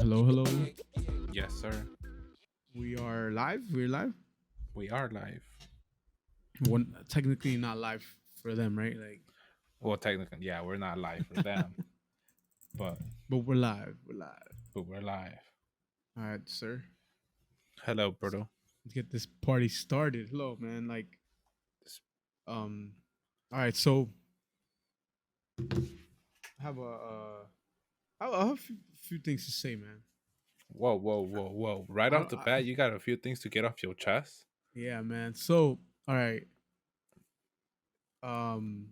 Hello, hello. Yes, sir. We are live. We're live. We are live. One technically not live for them, right? Like, Well, technically, yeah, we're not live for them, but but we're live. We're live. we're live. All right, sir. Hello, Berto. Let's get this party started. Hello, man. Like, This- um. All right, so I have I have a few things to say, man. Whoa, whoa, whoa, whoa! Right off the I bat, you got a few things to get off your chest. yeah, man. So, all right. Um,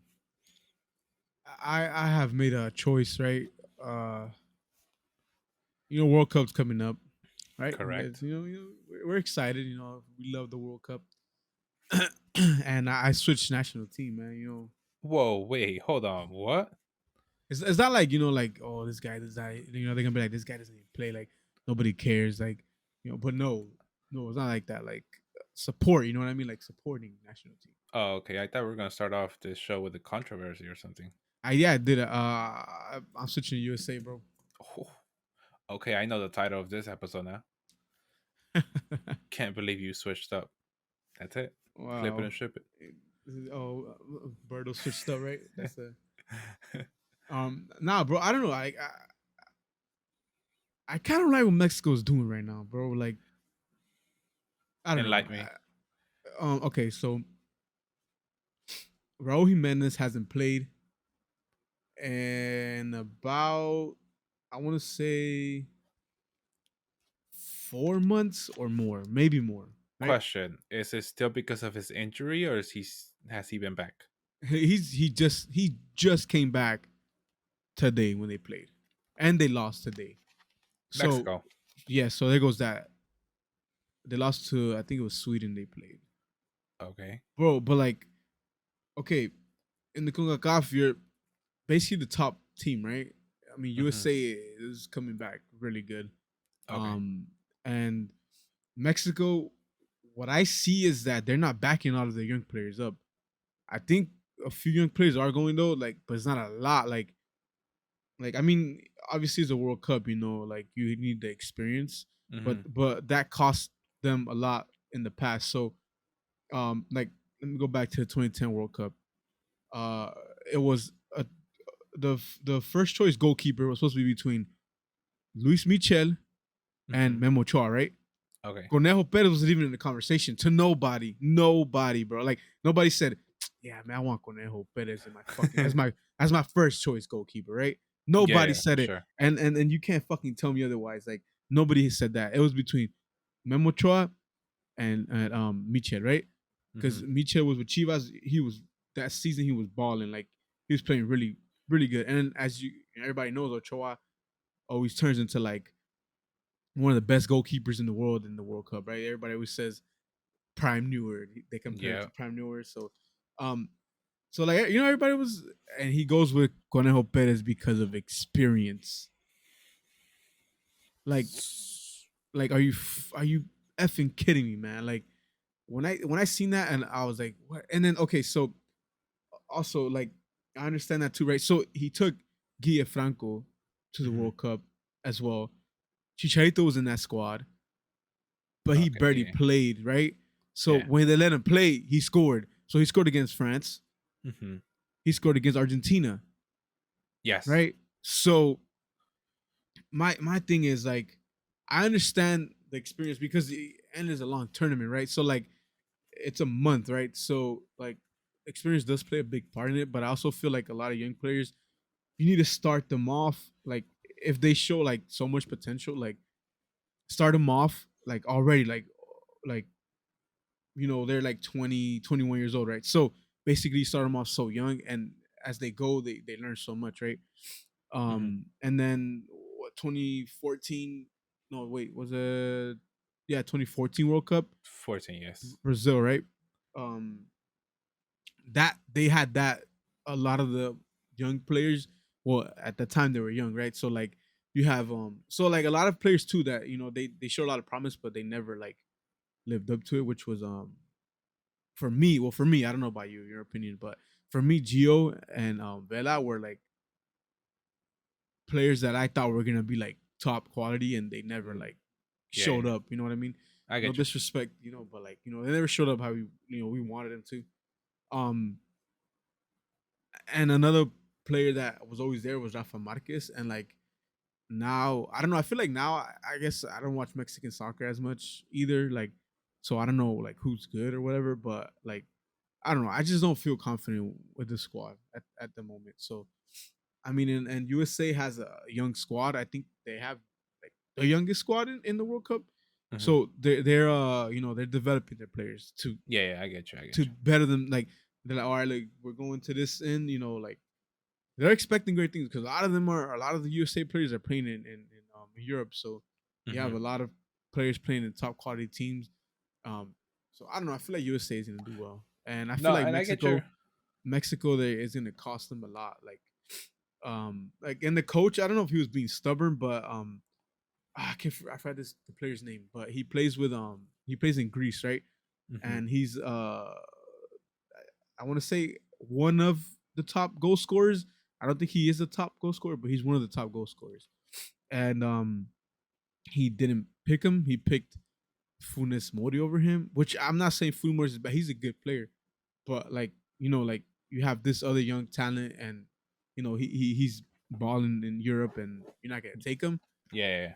I have made a choice, right? Uh, World Cup's coming up, right? Correct. We're excited. We love the World Cup, and I switched national team, man. Whoa, wait, hold on. What? It's not like like, oh, this guy. They're gonna be like, this guy doesn't even play. Like, nobody cares. Like, but no, it's not like that. Like, support. You know what I mean? Like, supporting national team. Oh, okay. I thought we were gonna start off this show with a controversy or something. I did it. I'm switching to USA, bro. Oh, okay, I know the title of this episode now. Can't believe you switched up. That's it. Clip it Wow. and ship Oh, Berto switched up, right? That's a it. nah, bro. I don't know. I kind of like what Mexico's doing right now, bro. Like, I don't know. Enlighten me. Okay, so Raul Jimenez hasn't played in about, I want to say, 4 months or more, maybe more. Right? Question: is it still because of his injury, or has he been back? He just came back today when they played, and they lost today. So Mexico. yeah, so there goes that. They lost to, I think it was Sweden. They played, Okay. bro. But like, okay, in the CONCACAF, you're basically the top team, right? I mean, Hmm. USA is coming back really good. Okay. And Mexico, what I see is that they're not backing a lot of the young players up. I think a few young players are going though, like, but it's not a lot. Like I mean, obviously it's a World Cup, like you need the experience, but Hmm. that cost them a lot in the past. So, like, let me go back to the 2010 World Cup. Uh, it was the first choice goalkeeper was supposed to be between Luis Michel and Hmm. Memo Ochoa, right? Okay. Conejo Perez wasn't even in the conversation to nobody, bro. Like, nobody said, "Yeah, man, I want Conejo Perez in my fucking as my first choice goalkeeper," right? Yeah, Nobody yeah, for said it, sure. and you can't fucking tell me otherwise. Like, nobody said that. It was between Memo Ochoa and Michel, right? Because Hmm. Michel was with Chivas. He was that season. He was balling. Like, he was playing really, really good. And as everybody knows, Ochoa always turns into like one of the best goalkeepers in the world in the World Cup, right? Everybody always says Prime Newer. They compare him Yeah. to Prime Newer. Um, so like, everybody was, and he goes with Conejo Perez because of experience. Like, are you effing kidding me, man? Like, when I seen that, and I was like, what? And then, okay, so also, like, I understand that too, right? So he took Guille Franco to the Hmm. World Cup as well. Chicharito was in that squad, but he Okay. barely Yeah. played, right? So Yeah. when they let him play, he scored. So he scored against France. Hmm. He scored against Argentina, Yes. right? So my thing is, like, I understand the experience because the end is a long tournament, right? So, like, it's a month, right? So, like, experience does play a big part in it, but I also feel like a lot of young players, you need to start them off, like, if they show like so much potential, like, start them off like already, like they're like 20, 21 years old, right? So basically you start them off so young, and as they go, they learn so much, right? Hmm. And then, what, 2014, no, wait, was it, yeah, 2014 World Cup, 14. Yes. Brazil, right? um that they had that, a lot of the young players, well, at the time they were young, right? So, like, you have, so, like, a lot of players too that, they show a lot of promise, but they never, like, lived up to it, which was, for me, I don't know about you, your opinion, but for me, Gio and Vela were like players that I thought were gonna be like top quality, and they never like Yeah, showed yeah. up. You know what I mean? I No get you. disrespect, but like they never showed up how we wanted them to. Um, and another player that was always there was Rafa Marquez, and like now I don't know. I feel like now I guess I don't watch Mexican soccer as much either. Like, so I don't know like who's good or whatever. But like I don't know. I just don't feel confident with the squad at the moment. So I mean, and USA has a young squad. I think they have like the youngest squad in the World Cup. Hmm. So they're developing their players Yeah, yeah, I get you. I to get you. better them. Like they're like, all right, like we're going to this end. Like they're expecting great things because a lot of the USA players are playing in Europe. So you have Hmm. a lot of players playing in top quality teams. Um, so I don't know. I feel like USA is gonna do well, and I feel No, like and I get your. Mexico there is gonna cost them a lot. Like and the coach, I don't know if he was being stubborn, but I forgot the player's name, but he plays in Greece, right? Hmm. And he's I want to say one of the top goal scorers. I don't think he is the top goal scorer, but he's one of the top goal scorers. And he didn't pick him. He picked Funes Mori over him, which I'm not saying Funes Mori is bad. He's a good player, but like like you have this other young talent, and he's balling in Europe, and you're not gonna take him. Yeah, yeah, yeah.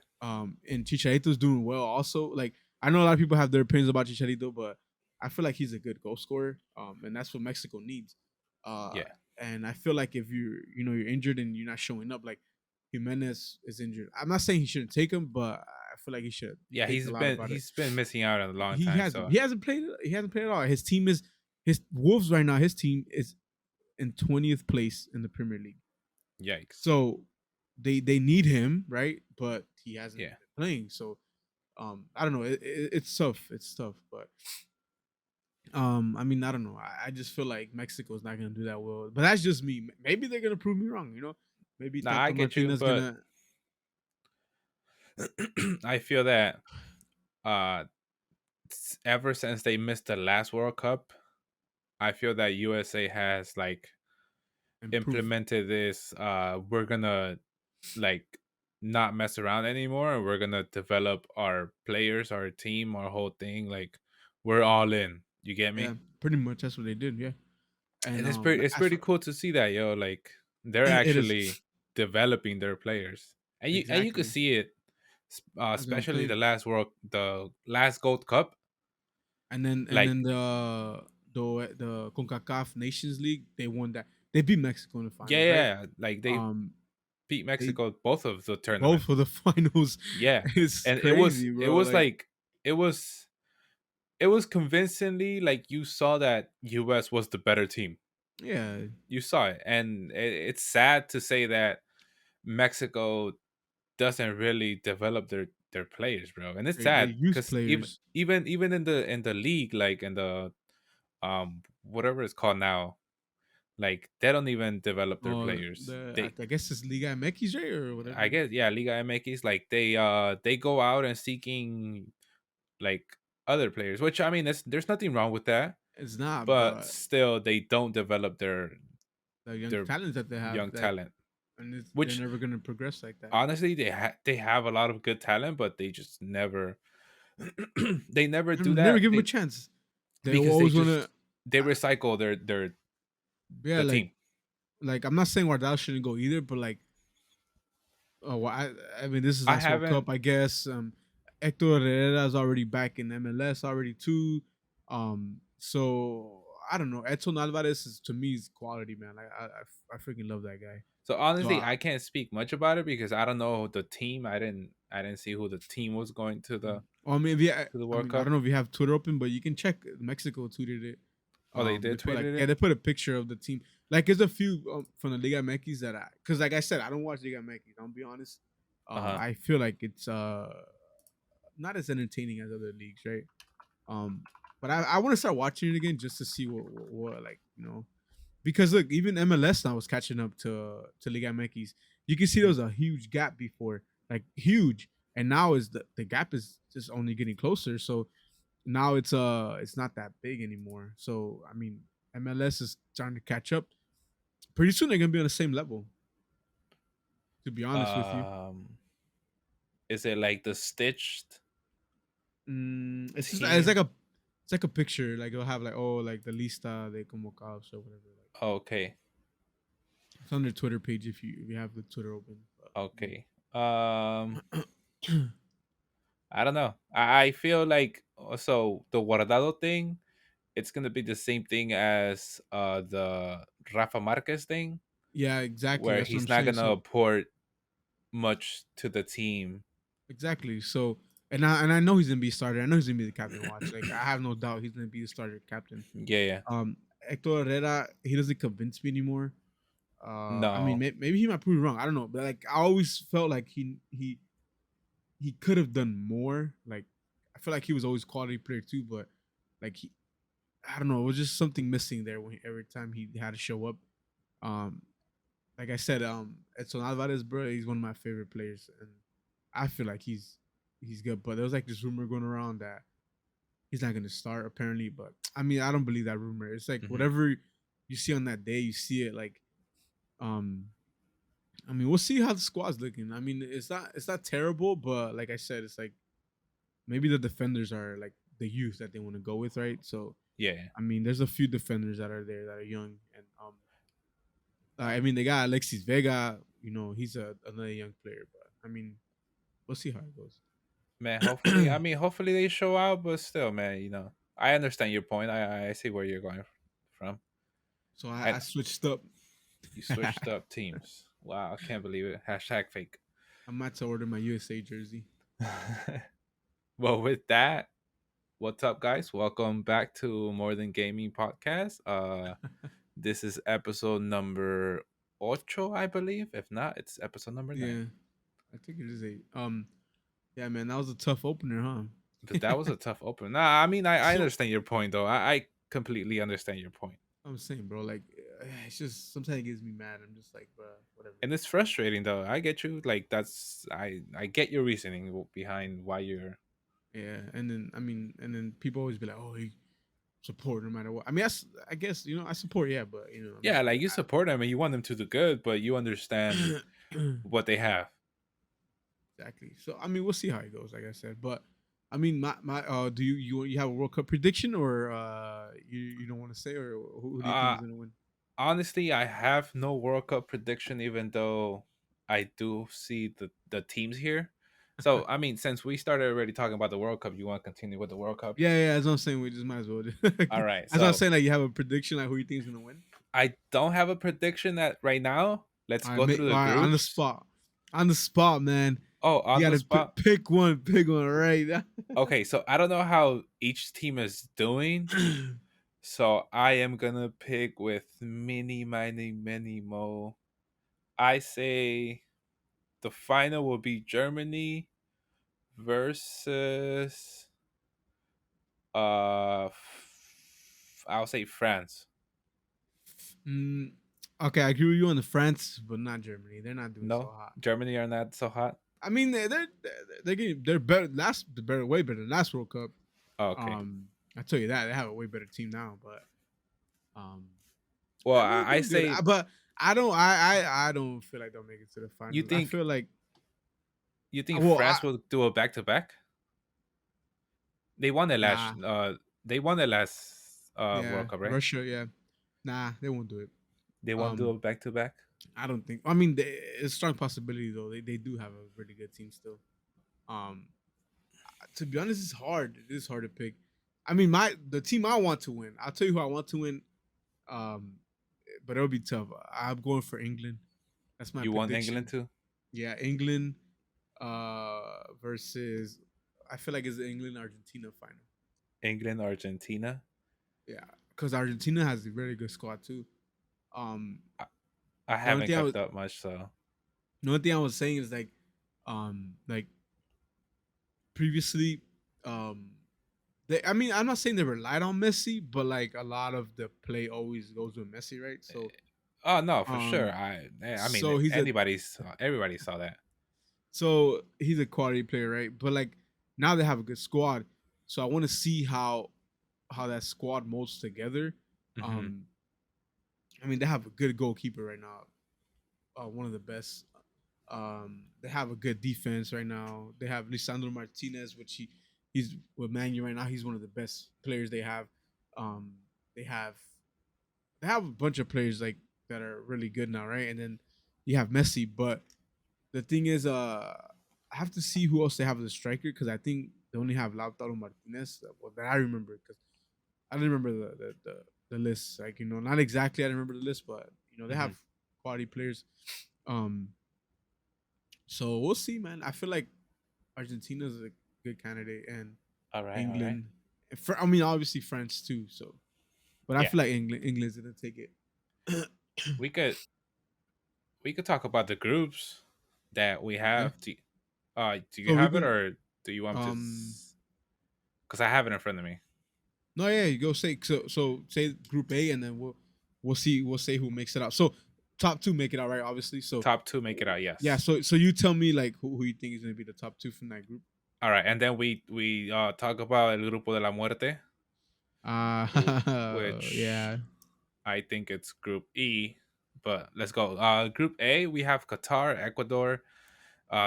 And Chicharito's doing well also. Like I know a lot of people have their opinions about Chicharito, but I feel like he's a good goal scorer. And that's what Mexico needs. Uh, Yeah. and I feel like if you're injured and you're not showing up, like Jimenez is injured. I'm not saying he shouldn't take him, but I feel like he should Yeah, think a lot about it. he's been missing out on a long He time. hasn't So he hasn't played he hasn't played at all. His Wolves right now. His team is in 20th place in the Premier League. yikes. So they need him, right? But he hasn't Yeah. been playing. So I don't know. It's tough. It's tough, but I mean, I don't know. I just feel like Mexico's not gonna do that well. But that's just me. Maybe they're gonna prove me wrong. Maybe Nah, I Tata get you, Martina's but gonna I feel that uh ever since they missed the last World Cup, I feel that USA has like improve. implemented this we're gonna like not mess around anymore, and we're gonna develop our players, our team, our whole thing, like we're all in. You get Yeah, me? pretty much that's what they did. Yeah, and And it's pretty cool to see that, yo, like they're it is actually developing their players. And you could exactly. see it, That's what I'm especially saying. the last Gold Cup. And then Like, the Concacaf Nations League, they won that. They beat Mexico in the yeah, finals, right? yeah, like they Um, beat they Mexico both of the both of the tournaments. finals. Yeah. It's And crazy, it bro. was Like, like it was it was convincingly like you saw that US was the better team. yeah, You saw it. And it's sad to say that Mexico doesn't really develop their players, bro. And it's they sad use because players. even in the league, like in the whatever it's called now, like they don't even develop their players. I guess it's Liga MX, right, or I whatever. guess, yeah, Liga MX, like they go out and seeking like other players, which I mean, there's nothing wrong with that, It's not, but but still they don't develop the young their talents that they have, young talent, they're which never gonna progress like that honestly they have a lot of good talent, but they just never they never do never that. give them a They chance. They Because they always want to. just they recycle Yeah, the like team. I'm not saying Wardell shouldn't go either, but like, oh, well, I mean, this is I last World haven't. Cup, I guess. Hector Herrera is already back in MLS already too. So I don't know. Edson Alvarez is to me is quality, man. Like I freaking love that guy. So So honestly, I can't speak much about it because I don't know the team. I didn't see who the team was going I mean, if you, to the I World mean, I Cup. don't know if you have Twitter open, but you can check. Mexico tweeted it. Oh, they They did put like tweeted yeah, it. they put a picture of the team. Like there's a few from the Liga MX that because like I said, I don't watch Liga MX. I'll be honest. Uh huh. I feel like it's not as entertaining as other leagues, right? But I want to start watching it again just to see what like because look, even MLS now is catching up to Liga MX. You can see there Hmm. was a huge gap before, like huge, and now is the gap is just only getting closer. So now it's not that big anymore. So I mean, MLS is trying to catch up. Pretty soon they're gonna be on the same level. To be honest with you, Um. Is it like the stitched It's just team? it's like a picture. Like it'll have like oh like the lista de convocados or whatever. Like Okay, it's on their Twitter page if you have the Twitter open. But, okay. I I don't know. I feel like so the guardado thing. It's gonna be the same thing as the Rafa Marquez thing, yeah, exactly. where That's what I'm he's not saying. gonna So port much to the team. exactly. So and I know he's gonna be starter. I know he's gonna be the captain. Watch. Like I have no doubt he's gonna be the starter captain. Yeah, yeah. Hector Herrera, he doesn't convince me anymore. I mean, No. maybe he might prove me wrong. I don't know, but like I always felt like he could have done more. Like I feel like he was always quality player too, but like I don't know, it was just something missing there every time he had to show up. Um, like I said, Edson Alvarez, bro, he's one of my favorite players, and I feel like he's good. But there was like this rumor going around that he's not gonna start apparently. But I mean, I don't believe that rumor. It's like Hmm. whatever you see on that day, you see it. Like, um, I mean, we'll see how the squad's looking. I mean, it's not terrible, but like I said, it's like maybe the defenders are like the youth that they want to go with, right? So Yeah, I mean, there's a few defenders that are there that are young, and I mean, they got Alexis Vega. You know, he's another young player, but I mean, we'll see how it goes. man. Hopefully, I mean, hopefully they show out, but still, man. I understand your point. I see where you're going from, So I and switched up. you switched up teams. Wow, I can't believe it. Hashtag fake. I'm about to order my USA jersey. Well, with that, what's up, guys? Welcome back to More Than Gaming podcast. This is episode number ocho, I believe. If not, it's episode number nine. Yeah, I think it is eight. Yeah, man, that was a tough opener, But huh? that was a tough open. Nah, I mean, I So understand your point, though. I completely understand your point. I'm saying, bro, like it's just sometimes it gets me mad. I'm just like, bro, whatever. And it's frustrating, though. I get you. Like, I get your reasoning behind why you're. Yeah, and then I mean, and then people always be like, oh, he support no matter what. I mean, I guess I support, yeah, but I'm Yeah, just like like, you support them and you want them to do good, but you understand what they have. exactly. So I mean, we'll see how it goes. Like I said, but I mean, my do you have a World Cup prediction or you don't want to say or who do you think Uh, is gonna win? Honestly, I have no World Cup prediction, even though I do see the teams here. So, I mean, since we started already talking about the World Cup, you want to continue with the World Cup? Yeah, yeah. That's what I'm saying. We just might as well. All right. That's what I'm So, saying. Like you have a prediction, like who you think is gonna win. I don't have a prediction at right now. Let's All right, go through all the right, groups. on the spot, man. Oh, You on the gotta spot. pick one, right? Okay, so I don't know how each team is doing. So I am gonna pick with many, many, many mo. I say the final will be Germany versus I'll say France. Mm, okay, I agree with you on the France, but not Germany. They're not doing so No, hot. Germany are not so hot. I mean, they're better. They're better, way better than last World Cup. Oh, okay. Um, I tell you that they have a way better team now, but um, Well, they're I doing good. say But I don't, I don't feel like they'll make it to the you finals. I think feel like, you think well, France will do a back to back? They won the last. nah, They won the last yeah, World Cup, right? Russia, yeah, nah, they won't do it. They won't do Um, a back to back. I don't think. I mean, it's a strong possibility though. They do have a really good team still. Um, to be honest, it's hard. It is hard to pick. I mean, the team I want to win. I'll tell you who I want to win. Um, but it'll be tough. I'm going for England. That's my You want England prediction. too? Yeah, England versus I feel like it's the England Argentina final. England, Argentina. Yeah, because Argentina has a very good squad too. Um, I, I the only haven't thing I was kept up much, so the only thing I was saying is like previously, I mean, I'm not saying they relied on Messi, but like a lot of the play always goes with Messi, right? So, oh no, for sure. um, I mean so everybody saw that. he's a quality player, right? But like now they have a good squad, so I want to see how that squad molds together. Hmm. Um, I mean, they have a good goalkeeper right now, one of the best. They have a good defense right now. They have Lisandro Martinez, which he's with Manu right now. He's one of the best players they have. Um, they have they have a bunch of players like that are really good now, right? And then you have Messi, but the thing is, I have to see who else they have as a striker because I think they only have Lautaro Martinez. Well, that I remember because I didn't remember the list. Like not exactly I didn't remember the list, but they Hmm. have quality players. Um, so we'll see, man. I feel like Argentina is a good candidate, and All right, all right. England. I mean, obviously France too. So, but I Yeah, feel like England's gonna take it. we could talk about the groups that we Okay. have. Do you So we have it, can or do you want to? um Because I have it in front of me. no, yeah, you go say so say group A, and then we'll say who makes it out. So top two make it out, right? Obviously. So Top two make it out. yeah, Yes. so you tell me like who you think is gonna be the top two from that group. All right, and then we talk about el grupo de la muerte, which Yeah. I think it's Group E. But let's go. Group A, we have Qatar, Ecuador,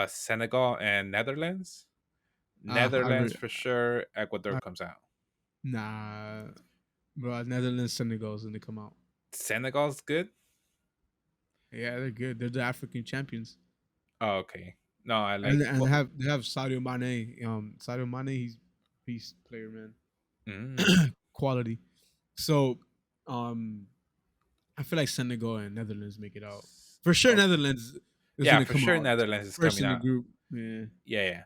Senegal, and Netherlands. I Netherlands re- for sure. Ecuador I, comes out. nah, bro. Netherlands, Senegal's gonna come out. Senegal's good. Yeah, they're good. They're the African champions, Oh, okay. No, I and like. and they have Sadio Mane. Sadio Mane, he's beast player, man. Mm, Quality. So, um, I feel like Senegal and Netherlands make it out for sure. okay. Netherlands is Yeah, gonna for come sure. out Netherlands is first coming in the out. group. Yeah, Yeah, yeah.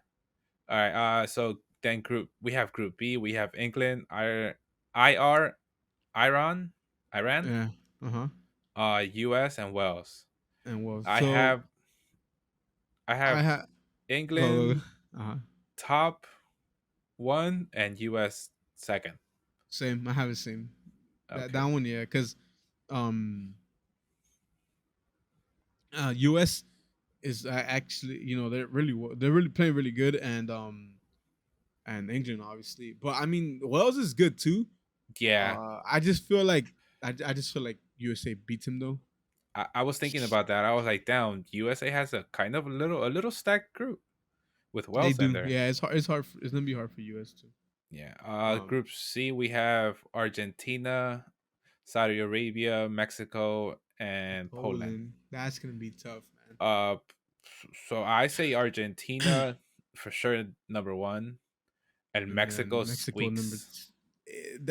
All right. So then we have Group B. We have England, IR, Iran, Iran, yeah, uh huh. US, and Wales. And well, I so have I I have had go. England Uh huh. top one and US second. Same. I have the same. That Okay. one, yeah, because um, US is actually they're really playing really good, and England obviously, but I mean Wales is good too. Yeah, I just feel like I just feel like USA beats him though. I was thinking about that. I was like, damn, USA has a kind of a little stacked group with They Wales in do, there. yeah. It's hard. It's hard. It's gonna be hard for US too. Yeah. Um, Group C, we have Argentina, Saudi Arabia, Mexico, and Poland. Poland. That's gonna be tough, man. Uh, so I say Argentina for sure number one, and And then Mexico Mexico number. squeaks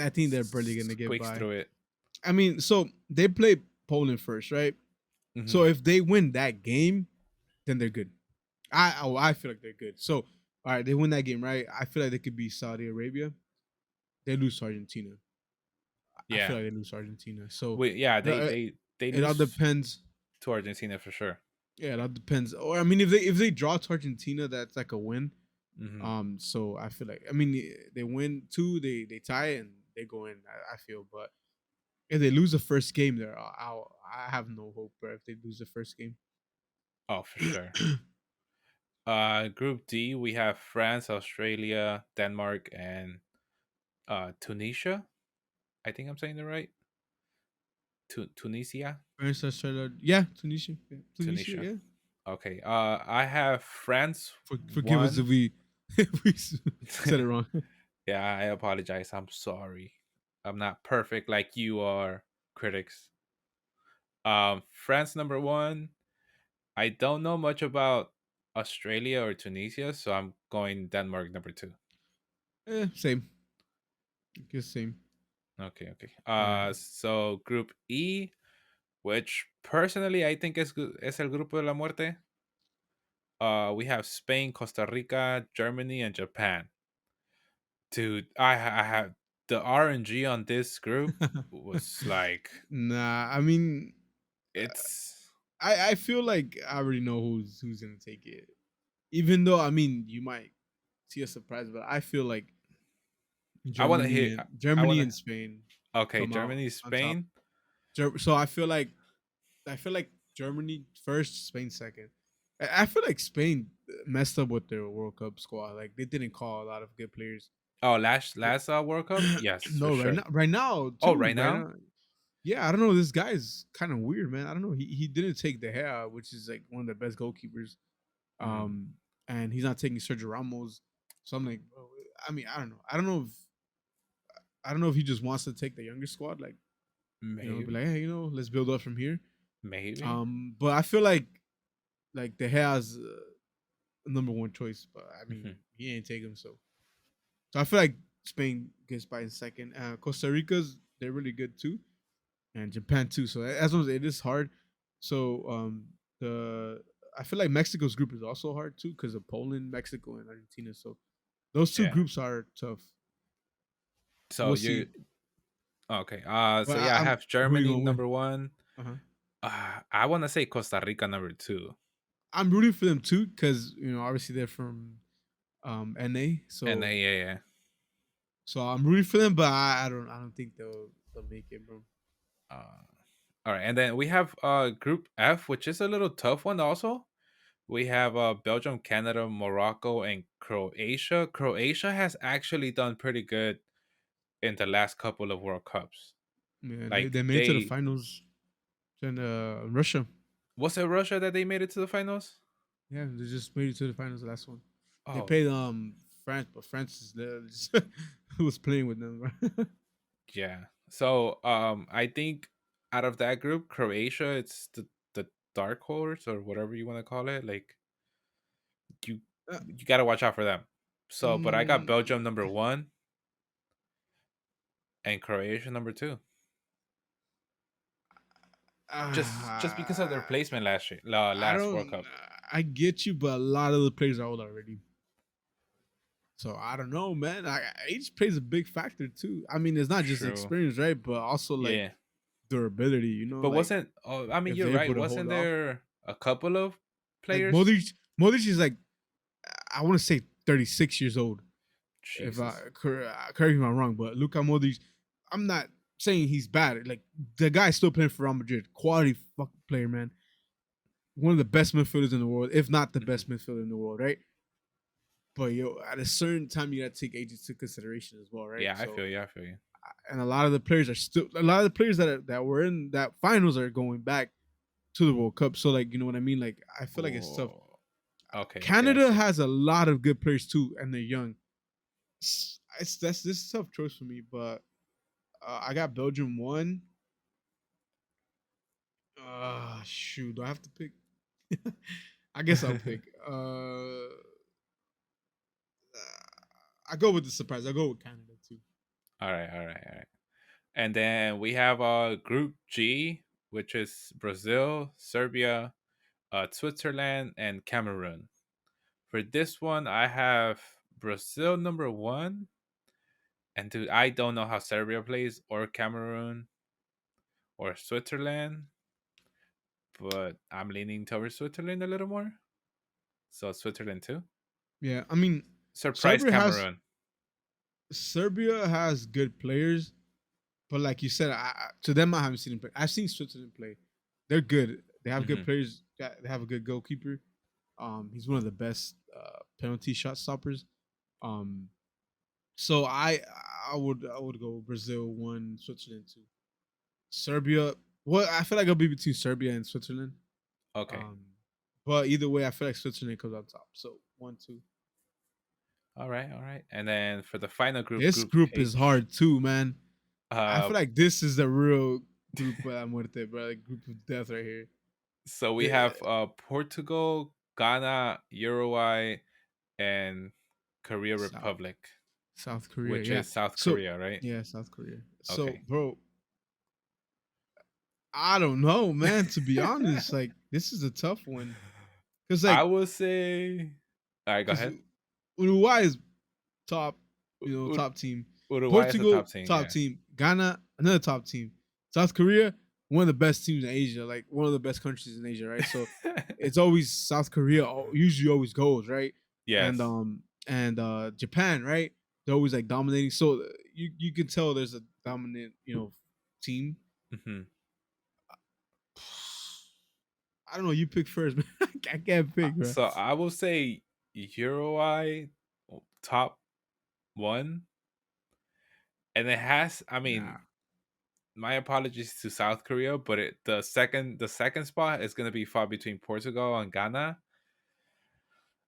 I think they're barely gonna get squeaks by. through it. I mean, so they play Poland first, right? So Hmm. if they win that game, then they're good. I feel like they're good. So all right, they win that game, right? I feel like they could be Saudi Arabia. They lose to Argentina. I feel Yeah, like they lose to Argentina. So yeah, the, they it all lose depends. to Argentina for sure. Yeah, it all depends. Or I mean, if they draw to Argentina, that's like a win. Hmm. So I feel like they win two, they tie and they go in. I feel, but if they lose the first game, there I have no hope. But if they lose the first game, Oh, for sure. Group D, we have France, Australia, Denmark, and Tunisia. I think I'm saying it right. Tunisia, France, Australia, yeah, Tunisia, Tunisia. yeah. Okay. I have France Forgive us if one. we if we said it wrong. Yeah, I apologize. I'm sorry. I'm not perfect like you are, critics. France number one. I don't know much about Australia or Tunisia, so I'm going Denmark number two. Same, I guess same. Okay, okay. All right. So Group E, which personally I think es el grupo de la muerte. We have Spain, Costa Rica, Germany, and Japan. Dude, I have the RNG on this group was like Nah, I mean, it's. I feel like I already know who's gonna take it. Even though I mean, you might see a surprise, but I feel like I want to Germany hear. and I want Germany and to. Spain Okay, come out Germany, on top. Spain. So I feel like Germany first, Spain second. I feel like Spain messed up with their World Cup squad. Like they didn't call a lot of good players. Oh, last World Cup, yes, for No, right sure. now, right now Oh, too, right right now. now. Yeah, I don't know. This guy is kind of weird, man. I don't know. He didn't take the hair, which is like one of the best goalkeepers. Mhm. Um, and he's not taking Sergio Ramos. So I'm like, bro, I mean, I don't know. I don't know if he just wants to take the younger squad, like be Maybe, like, hey, let's build up from here. maybe. But I feel like the hair is number one choice, but I mean, Mhm. he ain't take him. So I feel like Spain gets by in second. Costa Rica's they're really good too, and Japan too. So as long as it is hard. So the I feel like Mexico's group is also hard too because of Poland, Mexico, and Argentina. So those two Yeah. groups are tough. So We'll you see. okay? But So yeah, I I'm have who are you Germany gonna win? number one. Uh-huh. I want to say Costa Rica number two, I'm rooting for them too because obviously they're from NA. and So yeah, yeah. so I'm rooting for them, but I don't think they'll make it, bro. Uh, all right, and then we have Group F, which is a little tough one also. We have Belgium, Canada, Morocco, and Croatia. Croatia has actually done pretty good in the last couple of World Cups. Man, they, Like they made it to the they finals. And Russia. was it Russia that they made it to the finals? Yeah, they just made it to the finals. The last one. They Oh played France, but France is there. Who was playing with them? Right? yeah. So I think out of that group, Croatia, it's the dark horse or whatever you want to call it. Like you Uh, you got to watch out for them. So, but I got mm, Belgium number one and Croatia number two, just because of their ah, placement last year, I last World don't. Cup. I get you, but a lot of the players are old already. So I don't know, man. Age plays a big factor too. I mean, it's not just True. experience, right? But also like Yeah. durability. But Like wasn't I mean if you're they're right. able to hold Wasn't off. there a couple of Like players? Modric is like I want to say 36 years old. If Jesus. correct me if I'm wrong, but Luka Modric, I'm not saying he's bad. Like the guy's still playing for Real Madrid, quality fucking player, man. One of the best midfielders in the world, if not the Mhm. best midfielder in the world, right? But at a certain time, you got to take age into consideration as well, right? Yeah, I So, feel you. I feel you. and a lot of the players that were in that finals are going back to the World Cup. So, like, you know what I mean? Like, I feel like it's tough. Oh. Okay, okay, I Canada see. has a lot of good players too, and they're young. This is a tough choice for me, but I got Belgium one. Shoot, do I have to pick? I guess I'll pick. I go with the surprise. I go with Canada too. All right, all right, all right. And then we have Group G, which is Brazil, Serbia, Switzerland, and Cameroon. For this one, I have Brazil number one. And dude, I don't know how Serbia plays or Cameroon or Switzerland, but I'm leaning towards Switzerland a little more. So Switzerland too. Yeah, I mean, Surprise Serbia has Cameroon. Serbia has good players, but like you said, to them I haven't seen them play. I've seen Switzerland play. They're good. They have good Hmm. players. They have a good goalkeeper. He's one of the best penalty shot stoppers. Um, so I would go Brazil one, Switzerland two. Serbia. Well, I feel like it'll be between Serbia and Switzerland. Okay. Um, but either way, I feel like Switzerland comes on top. So 1-2. All right, all right. And then for the final group, This Group group is H, hard too, man. I uh, feel like this is the real group de la muerte, bro. Like group of death right here. so we The, have Portugal, Ghana, Uruguay, and Korea South Republic, South Korea, which yeah. is South So Korea, right? yeah, South Korea. So, Okay. bro, I don't know, man. To be honest, like this is a tough one because I like will say. All right, go because ahead. Uruguay is top, Ur- top team. Uruguay is the Portugal, top team, top yeah. team. Ghana, another top team. South Korea, one of the best teams in Asia, like one of the best countries in Asia, right? So it's always South Korea. Usually always goes right, and Yes. Japan, right? They're always like dominating. So you can tell there's a dominant team. Hmm. I don't know. You pick first, man. I can't pick, bro. So I will say Uruguay top one, and it has. I mean, Nah. my apologies to South Korea, but the second spot is gonna be fought between Portugal and Ghana,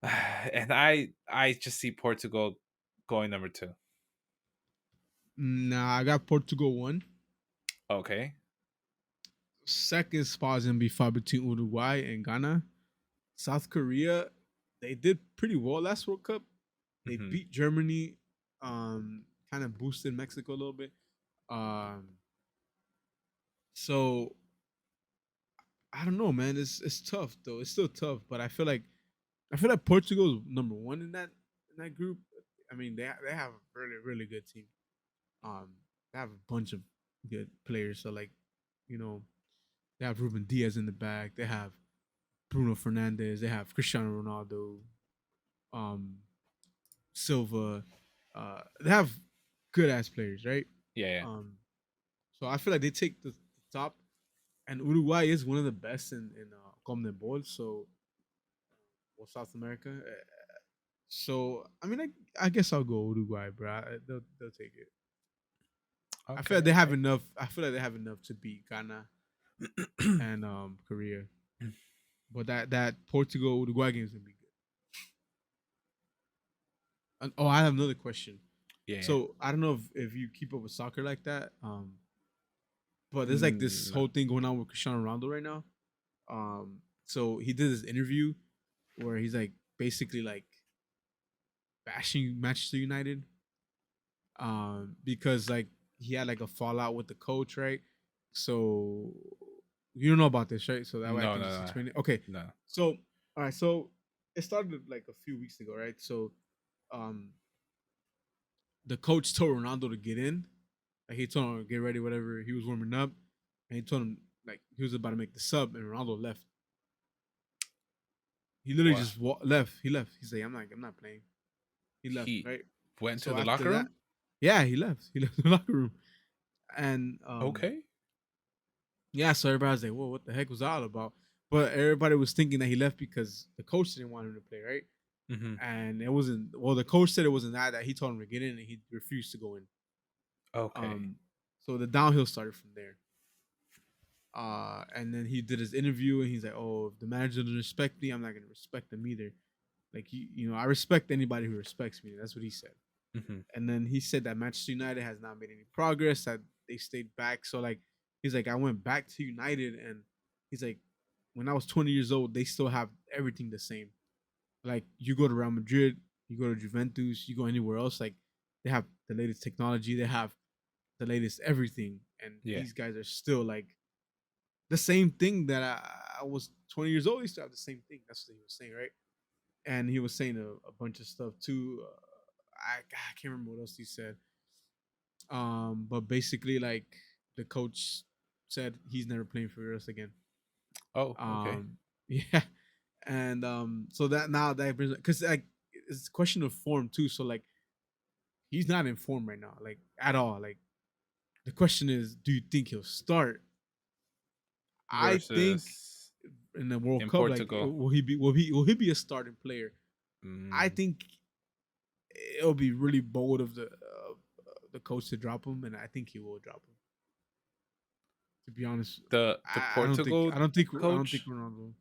and I just see Portugal going number two. Nah, I got Portugal one. Okay. Second spot is gonna be fought between Uruguay and Ghana. South Korea, they did pretty well last World Cup. They Hmm. beat Germany, kind of boosted Mexico a little bit. Um, so I don't know, man. It's tough though. It's still tough, but I feel like Portugal is number one in that group. I mean, they have a really good team. Um, they have a bunch of good players. So like, you know, they have Ruben Diaz in the back. They have Bruno Fernandez. They have Cristiano Ronaldo. Um, Silva. They have good ass players, right? Yeah, yeah. Um, so I feel like they take the top, and Uruguay is one of the best in CONMEBOL, so or South America. So I mean, I guess I'll go Uruguay, bro. They'll take it. I feel Okay, like they have okay. enough. I feel like they have enough to beat Ghana and Korea. But that Portugal Uruguay game is gonna be good. And, oh, I have another question. Yeah. So I don't know if you keep up with soccer like that. But there's like this No. whole thing going on with Cristiano Ronaldo right now. So he did this interview where he's like basically like bashing Manchester United. Because like he had like a fallout with the coach, right? So you don't know about this, right? So that way I No, can no, just no. explain it. Okay. No. So all right, so it started like a few weeks ago, right? So um the coach told Ronaldo to get in. Like he told him to get ready, whatever. He was warming up, and he told him like he was about to make the sub, and Ronaldo left. He literally What? just left. He left. He's like, I'm not playing. He left, He right? went to So the after locker that, room? yeah, he left. He left the locker room, and Okay. yeah. So everybody was like, "Whoa, what the heck was that all about?" But everybody was thinking that he left because the coach didn't want him to play, right? Hmm. And it wasn't. Well, the coach said it wasn't that he told him to get in, and he refused to go in. Okay. Um, so the downhill started from there. And then he did his interview, and he's like, "Oh, if the manager doesn't respect me, I'm not gonna respect them either. Like, I respect anybody who respects me." That's what he said. Hmm. And then he said that Manchester United has not made any progress, that they stayed back. So like, he's like, I went back to United, and he's like, when I was 20 years old, they still have everything the same. Like, you go to Real Madrid, you go to Juventus, you go anywhere else, like they have the latest technology, they have the latest everything, and Yeah. these guys are still like the same thing that I was 20 years old. He used to have the same thing. That's what he was saying, right? And he was saying a bunch of stuff too. I can't remember what else he said. But basically, like the coach said, he's never playing for us again. Oh, okay. Um, yeah, and so that now that brings because like it's a question of form too. So like he's not in form right now, like at all. Like the question is, do you think he'll start? I think Versus in the World in Cup, like Portugal. will he be a starting player? I Mm. think it'll be really bold of the coach to drop him, and I think he will drop him. To be honest, The Portugal I don't think coach? Ronaldo.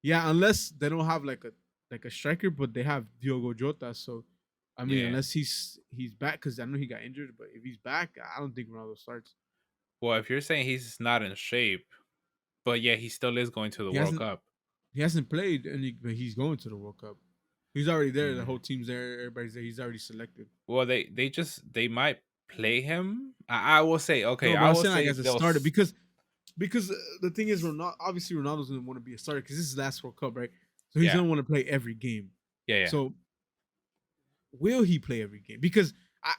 Yeah, unless they don't have like a striker, but they have Diogo Jota. So I mean, Yeah. unless he's back, because I know he got injured, but if he's back, I don't think Ronaldo starts. Well, if you're saying he's not in shape, but yeah, he still is going to the He World hasn't Cup. he hasn't played, but he's going to the World Cup. He's already there. The Mm. whole team's there. Everybody's there. He's already selected. Well, they might play him. I will say, okay, No, but I I'm will saying like say as a they'll. starter because the thing is, Ronaldo obviously Ronaldo's gonna want to be a starter because this is his last World Cup, right? So he's Yeah, gonna want to play every game. yeah, yeah. So will he play every game? Because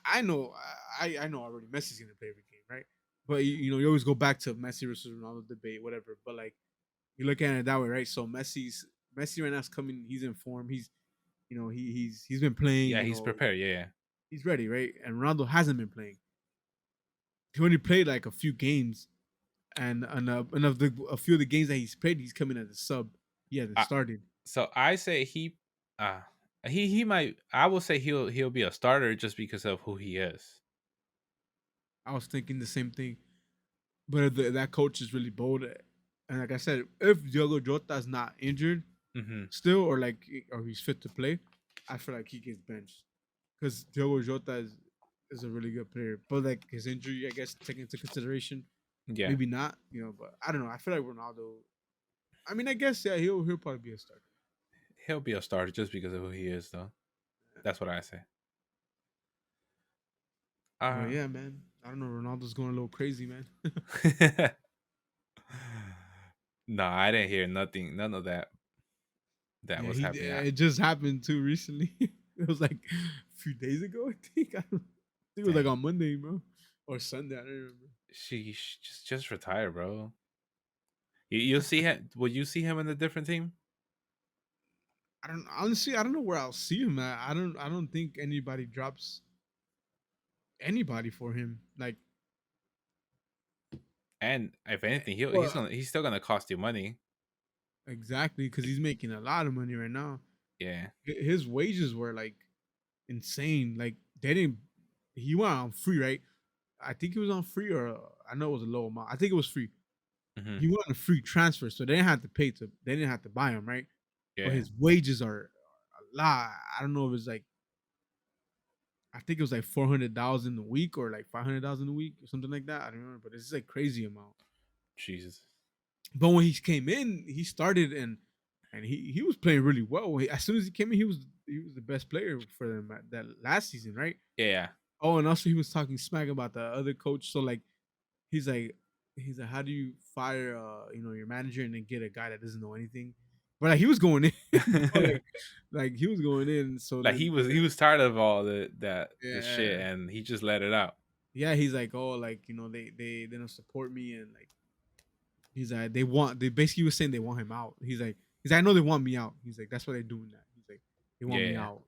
I know I know already Messi's gonna play every game, right? But you always go back to Messi versus Ronaldo debate, whatever. But like you look at it that way, right? So Messi right now is coming. He's in form. He's he's been playing. Yeah, he's prepared. Yeah, yeah. He's ready, right? And Ronaldo hasn't been playing. He only played like a few games, and of the a few of the games that he's played, he's coming as a sub. He hasn't I, started. so I say uh he might. I will say he'll be a starter just because of who he is. I was thinking the same thing. but that coach is really bold. And like I said, if Diogo Jota is not injured Hmm. still, or he's fit to play, I feel like he gets benched because Diogo Jota is a really good player. But like his injury, I guess taken into consideration, Yeah, maybe not. But I don't know. I feel like Ronaldo. I mean, I guess yeah, he'll probably be a starter. he'll be a starter just because of who he is, though. That's what I say. But Uh, yeah, man, I don't know. Ronaldo's going a little crazy, man. no, I didn't hear nothing. None of that Yeah, was happening. it just happened too recently. It was like a few days ago, I think. I think it was like Dang, on Monday, bro, or Sunday. I don't remember. she just retired, bro. You'll see him. Will you see him in a different team? I don't honestly. I don't know where I'll see him at. I don't think anybody drops anybody for him. Like, And if anything, well, he's still gonna cost you money. exactly because he's making a lot of money right now. Yeah. His wages were like insane. Like they didn't. He went on free, right? I think he was on free, or I know it was a low amount. I think it was free. Hmm. He went on a free transfer, so they didn't have to pay to. They didn't have to buy him, right? But Yeah. his wages are a lot. I don't know if it's like I think it was like 400,000 a week or like 500,000 a week or something like that. I don't remember, but it's like crazy amount. Jesus. But when he came in, he started and he was playing really well. As soon as he came in, he was the best player for them at that last season, right? Yeah. Oh, and also he was talking smack about the other coach. So like he's like how do you fire your manager and then get a guy that doesn't know anything? But like he was going in, bro, like he was going in. So Like then he was tired of all the shit, yeah, and he just let it out. yeah, he's like, oh, like they don't support me, and like he's like they basically was saying they want him out. He's like I know they want me out. He's like that's why they're doing that. He's like they want me Yeah. out.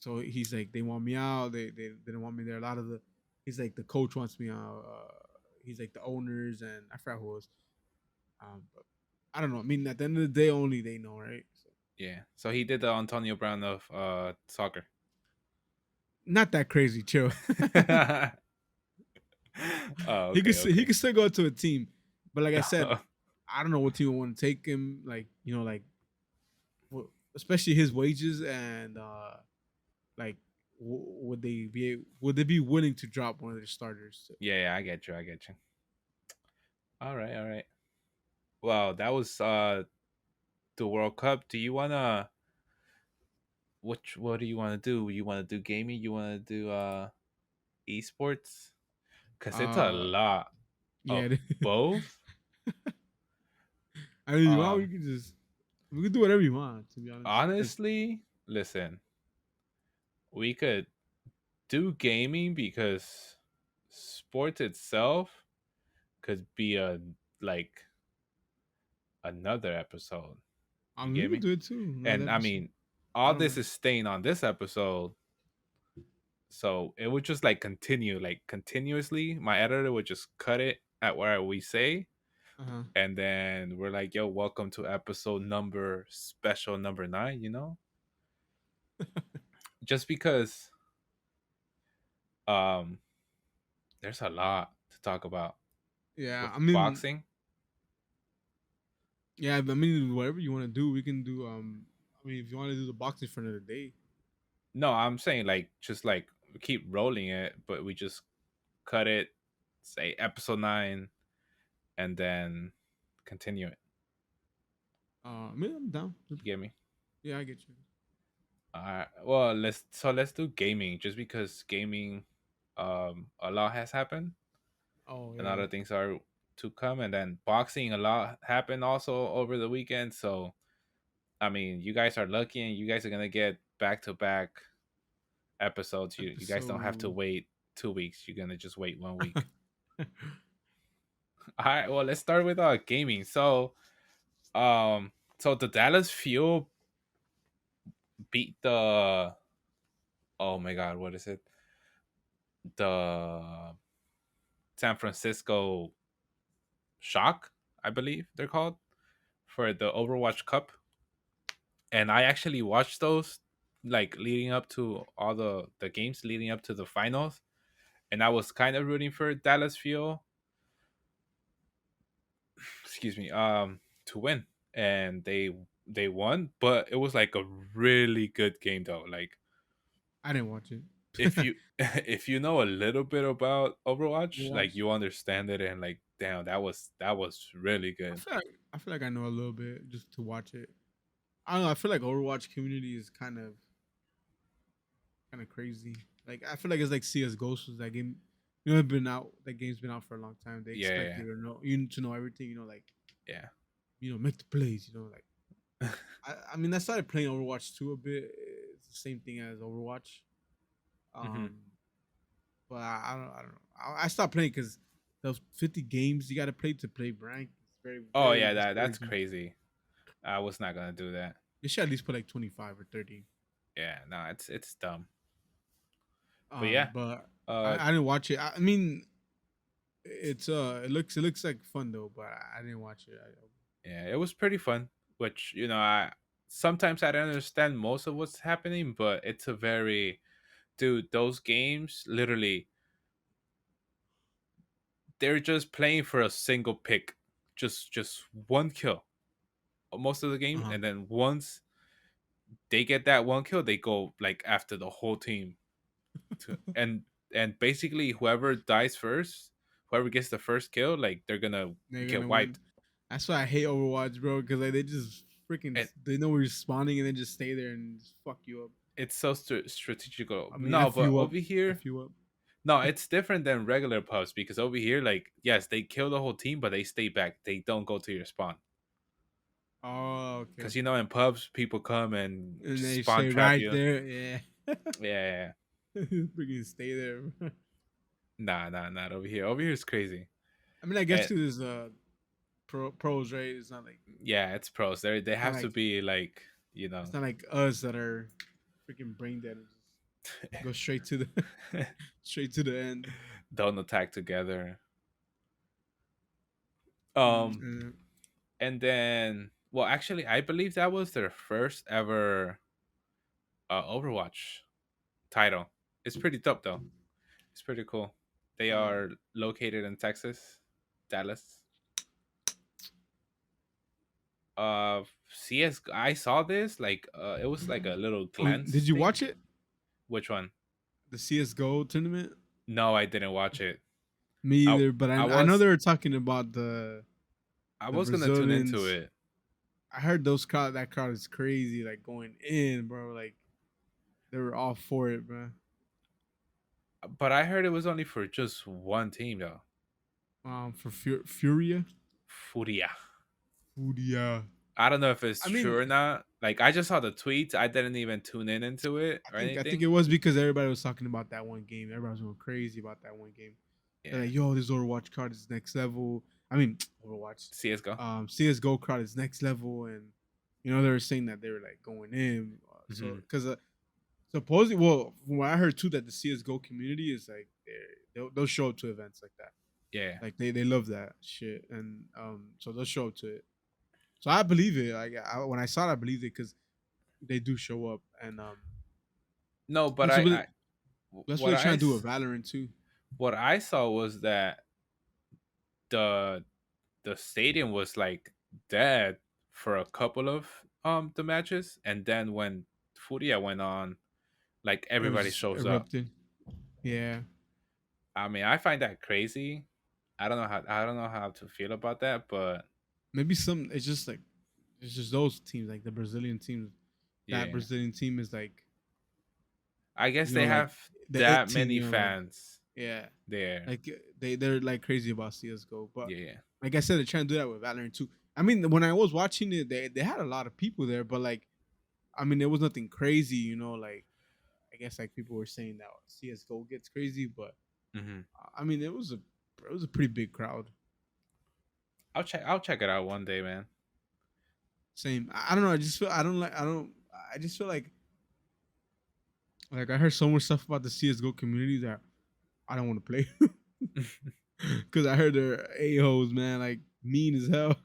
So he's like they want me out. They don't want me there. A lot of the he's like the coach wants me out. He's like the owners and I forgot who was. But I don't know. I mean, at the end of the day, only they know, right? So, Yeah. So he did the Antonio Brown of soccer. not that crazy. Chill. Oh, he could okay, he okay. could still go to a team, but like I said, I don't know what team would want to take him. Like like especially his wages and like would they be willing to drop one of their starters? Yeah, yeah, I get you. I get you. All right, all right. Well, that was the World Cup. Do you wanna what do you wanna do? You wanna do gaming? You wanna do esports? Cause it's a Uh, lot of yeah. both. I mean, well, Um, we can do whatever you want. To be honest, because honestly, listen, we could do gaming because sports itself could be a like another episode. I You mean, we get could me? do it too. Another And I episode. mean, I all don't this mind. is staying on this episode, so it would just like continue, like continuously. My editor would just cut it at where we say, Uh huh. and then we're like, "Yo, welcome to episode number special number 9." Just because um, there's a lot to talk about Yeah, with I mean, boxing. yeah, I mean, whatever you want to do, we can do. I mean, if you want to do the boxing for another day, No, I'm saying like just like keep rolling it, but we just cut it, say episode 9, and then continue it. I mean, I'm down. You get me? Yeah, I get you. Well, let's do gaming just because gaming, a lot has happened Oh and yeah, other things are to come, and then boxing a lot happened also over the weekend. So I mean, you guys are lucky, and you guys are gonna get back to back episodes. You guys don't have to episode. wait 2 weeks. You're gonna just wait 1 week. All right. Well, let's start with gaming. Um, so the Dallas Fuel beat the oh my god, what is it? The San Francisco Shock, I believe they're called, for the Overwatch Cup. And I actually watched those like leading up to all the games leading up to the finals, and I was kind of rooting for Dallas Fuel. excuse me, to win, and they won, but it was like a really good game though. Like I didn't watch it. if you if you know a little bit about Overwatch, like Overwatch. you understand it, and like damn, that was really good. I feel like I know a little bit just to watch it. I don't know. I feel like Overwatch community is kind of crazy. Like I feel like it's like CS:GO. So that game, you know, it's been out. That game's been out for a long time. They expect Yeah, you to know, you need to know everything. You know, like yeah, make the plays. Like yeah. I mean, I started playing Overwatch 2 a bit. It's the same thing as Overwatch. hmm Um, but I don't know. I stopped playing because those 50 games you got to play rank. It's very Oh very yeah, that's discouraging. crazy. I was not gonna do that. You should at least put like 25 or 30. Yeah, no, it's dumb. But yeah, But uh, I didn't watch it. I mean, it looks like fun though, but I didn't watch it. yeah, it was pretty fun. Which I sometimes I don't understand most of what's happening, but it's a very dude. Those games literally they're just playing for a single pick, just one kill most of the game, Uh-huh. and then once they get that one kill, they go like after the whole team to and basically whoever dies first, whoever gets the first kill, like they're gonna They're get gonna win. wiped. That's why I hate Overwatch, bro. Because like they just freaking And they know where you're spawning and then just stay there and just fuck you up. it's so strategical. I mean, No, f but you up, over here, f you up. no, it's different than regular pubs because over here, like, yes, they kill the whole team, but they stay back. They don't go to your spawn. Oh, okay, Because okay. in pubs, people come and And just they spawn stay trap right you. there. Yeah, Yeah, yeah, yeah. freaking stay there. Bro. Nah, nah, not over here. Over here is crazy. I mean, I guess And too, there's pros, right? yeah, it's pros. They It's not have to like be like, you it's know, not like us that are freaking brain dead and just go straight to the straight to the end. don't attack together. Mm, Um, and then, well, actually, I believe that was their first ever Overwatch title. It's pretty dope though. It's pretty cool. They um, are located in Texas, Dallas. CS. I saw this like it was like a little oh, glance did you thing. watch it? Which one? The CS:GO tournament? No, I didn't watch it. Me I either, but I I know was they were talking about I the was gonna tune into Brazilians. it, I heard that crowd is crazy, like going in, bro. Like they were all for it, bro. but I heard it was only for just one team though. For Furia, Furia. Furia. I don't know if it's I true mean, or not. Like I just saw the tweets. I didn't even tune in into it or I think it anything. was because everybody was talking about that one game. Everybody was going crazy about that one game. They're Yeah. like, "Yo, this Overwatch card is next level." I mean, Overwatch, CS:GO. CS:GO crowd is next level, and they were saying that they were like going in. So hmm because supposedly, well, from what I heard too, that the CS:GO community is like they'll show up to events like that. Yeah. Like they love that shit, and so they'll show up to it. So I believe it. Like when I saw it, I believed it because they do show up, and No, but that's what that's what what they're trying to do with Valorant too. what I saw was that the the stadium was like dead for a couple of the matches, and then when Furia went on, like It was everybody just shows up. erupted. Yeah, I mean, I find that crazy. I don't know how to feel about that, but maybe some. It's just those teams, like the Brazilian teams. That yeah, Brazilian team is like I guess they like have the it that team. many fans Yeah, there. like they're like crazy about CS:GO, but Yeah, yeah. like I said, they're trying to do that with Valorant too. I mean, when I was watching it, they had a lot of people there, but like I mean, there was nothing crazy, Like I guess like people were saying that CS:GO gets crazy, but hmm I mean, it was a pretty big crowd. I'll check it out one day, man. Same. I don't know. I just feel I don't like. I don't. I just feel like I heard so much stuff about the CS:GO community that I don't want to play because I heard they're a hoes, man. Like mean as hell.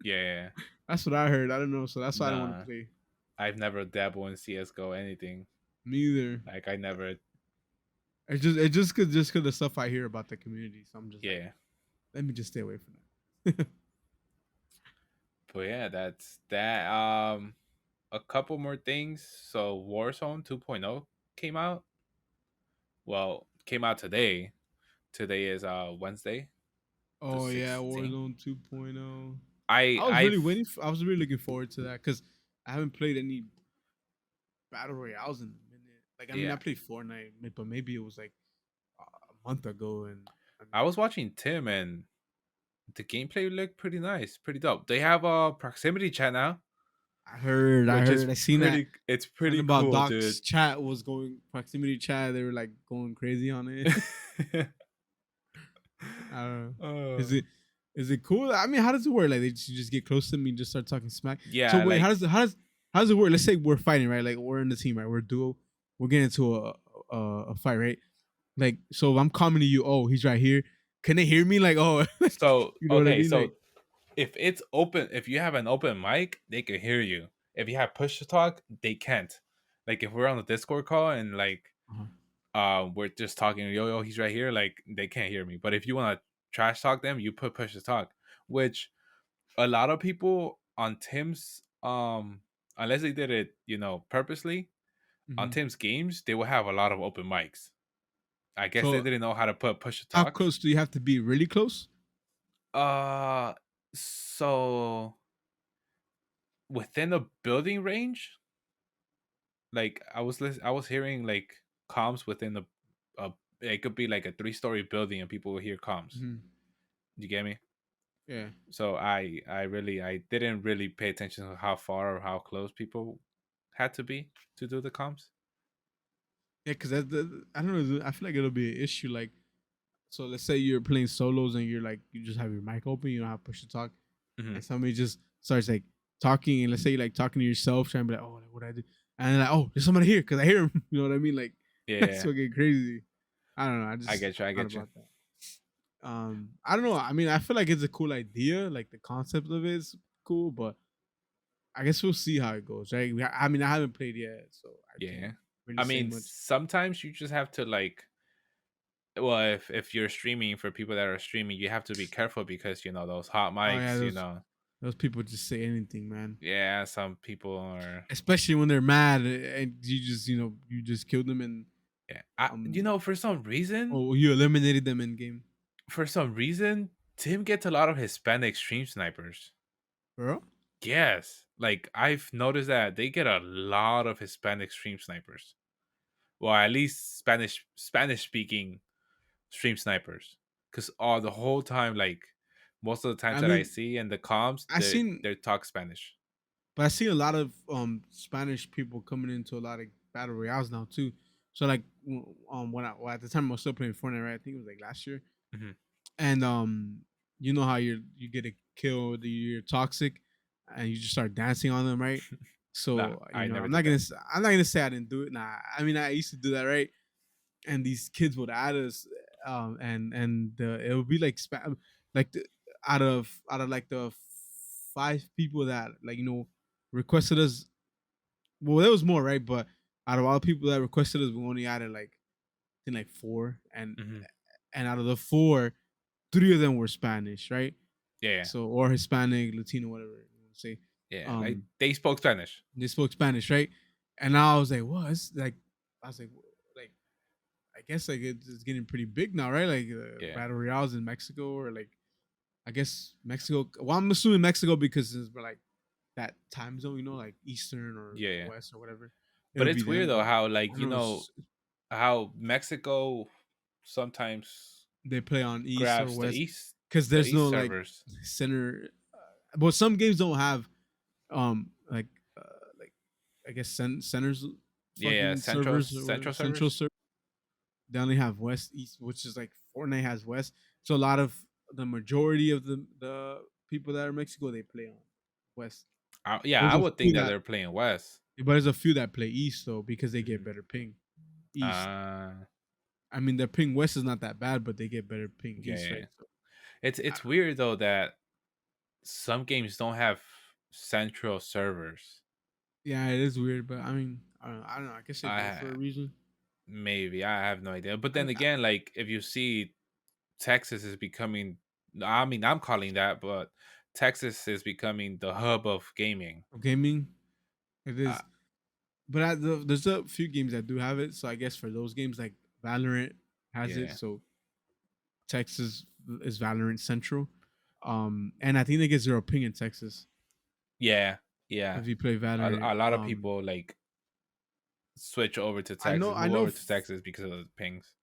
Yeah. That's what I heard. I don't know, so that's why I don't want to Nah, play. I've never dabbled in CS:GO anything. Me either. Like I never. It just cause the stuff I hear about the community. So I'm just like, Yeah. let me just stay away from that. But yeah, that's that. A couple more things. So Warzone 2.0 came out. Well, came out today. Today is Wednesday, the Oh yeah, 16th. Warzone 2.0. I I was really I've waiting. I was really looking forward to that because I haven't played any battle royales in a minute. Like, I mean, I yeah. played Fortnite, but maybe it was like a month ago, and I I mean, was watching Tim and the gameplay looked pretty nice, pretty dope. They have a proximity chat now, which is I seen that. it's And pretty about cool, dude. Doc's chat was going proximity chat. They were like going crazy on it. I don't know. Is uh, it is it cool? I mean, how does it work? Like, they just get close to me and just start talking smack. So yeah, wait, like how does it work? Let's say we're fighting, right? Like, we're in the team, right? We're a duo. We're getting into a fight, right? Like, so if I'm coming to you, oh, he's right here. Can they hear me? Like, oh, so you know what I okay, mean? Like, so if it's open, if you have an open mic, they can hear you. If you have push to talk, they can't. Like if we're on the Discord call and like uh-huh. we're just talking, yo, he's right here, like they can't hear me. But if you want to trash talk them, you put push to talk, which a lot of people on Tim's unless they did it, purposely, on Hmm. Tim's games, they will have a lot of open mics. I guess they So didn't know how to put push to how talks. close do you have to be? Really close? Uh so within a building range, like I was hearing like comms within a it could be like a 3-story building and people will hear comms. Hmm. You get me? Yeah. So I didn't really pay attention to how far or how close people had to be to do the comms. Yeah, because I don't know. I feel like it'll be an issue. Like, so let's say you're playing solos and you're like, you just have your mic open, you don't have push to talk, Hmm. and somebody just starts like talking, and let's say you're like talking to yourself, trying to be like, oh, like, what I do, and then like, oh, there's somebody here because I hear him. You know what I mean? Like, that's Yeah, fucking crazy. I don't know. I I just get you. I thought get you. about that. I don't know. I mean, I feel like it's a cool idea. Like, the concept of it is cool, but I guess we'll see how it goes, right? I mean, I haven't played yet, so I can't Yeah. really I say mean, much. sometimes you just have to like well, if you're streaming for people that are streaming, you have to be careful because those hot Oh yeah, mics, those people just say anything, man. yeah, some people are Especially when they're mad and you just you just killed them and yeah. um or you eliminated them in game, For some reason, Tim gets a lot of Hispanic stream snipers. bro. Yes, like I've noticed that they get a lot of Hispanic stream snipers. Well, at least Spanish speaking stream snipers, because all the whole time, like most of the times I that I mean, see in the comms, I seen, they talk Spanish. but I see a lot of Spanish people coming into a lot of battle royales now too. So like when well, at the time I was still playing Fortnite, right? I think it was like last year, Hmm. and you know how you get a kill, you're toxic, and you just start dancing on them, right? Nah, So I never I'm did not gonna that. I'm not gonna say I didn't do it. Nah, I mean, I used to do that, right? And these kids would add us, it would be like like out of like the 5 people that like requested us. Well, there was more, right? But out of all the people that requested us, we only added like I think like 4, Hmm. and out of the 4, 3 of them were Spanish, right? Yeah, yeah, So, or Hispanic, Latino, whatever you want to say. yeah. Like Um, they spoke Spanish. they spoke Spanish, right? And I was like, what? It's like, I was like, I guess like it's getting pretty big now, right? Like Yeah, battle royales in Mexico, or like I guess Mexico. Well, I'm assuming Mexico because it's like that time zone, like Eastern or yeah, yeah. West or whatever. But It'll be it's weird them, though but how I like don't know. how Mexico sometimes They play on East or grabs West because there's east no like servers. center. But some games don't have like like I guess centers, Yeah, yeah, fucking servers or whatever, central central servers. server. They only have West, East, which is like Fortnite has West. So a lot of the majority of the people that are in Mexico, they play on West. Yeah, There's I a would few think that that, they're playing West. but there's a few that play East though because they get Hmm. better ping. East. Uh, I mean, their ping West is not that bad, but they get better ping yeah, East, yeah, right? yeah. So I It's don't know. weird though that some games don't have central servers. Yeah, it is weird, but I mean, I don't know. I guess they do it for a I reason. Maybe I have no idea. But I then mean, again, like if you see Texas is becoming, I mean, I'm calling that, but Texas is becoming the hub of gaming. Gaming. It Uh, is, but there's a few games that do have it. So I guess for those games, like Valorant has it. yeah, So Texas is Valorant Central. And I think they get zero ping in Texas yeah, yeah. if you play Valorant. A lot of people like switch over to I know, Texas, I move know, over to Texas because of the pings.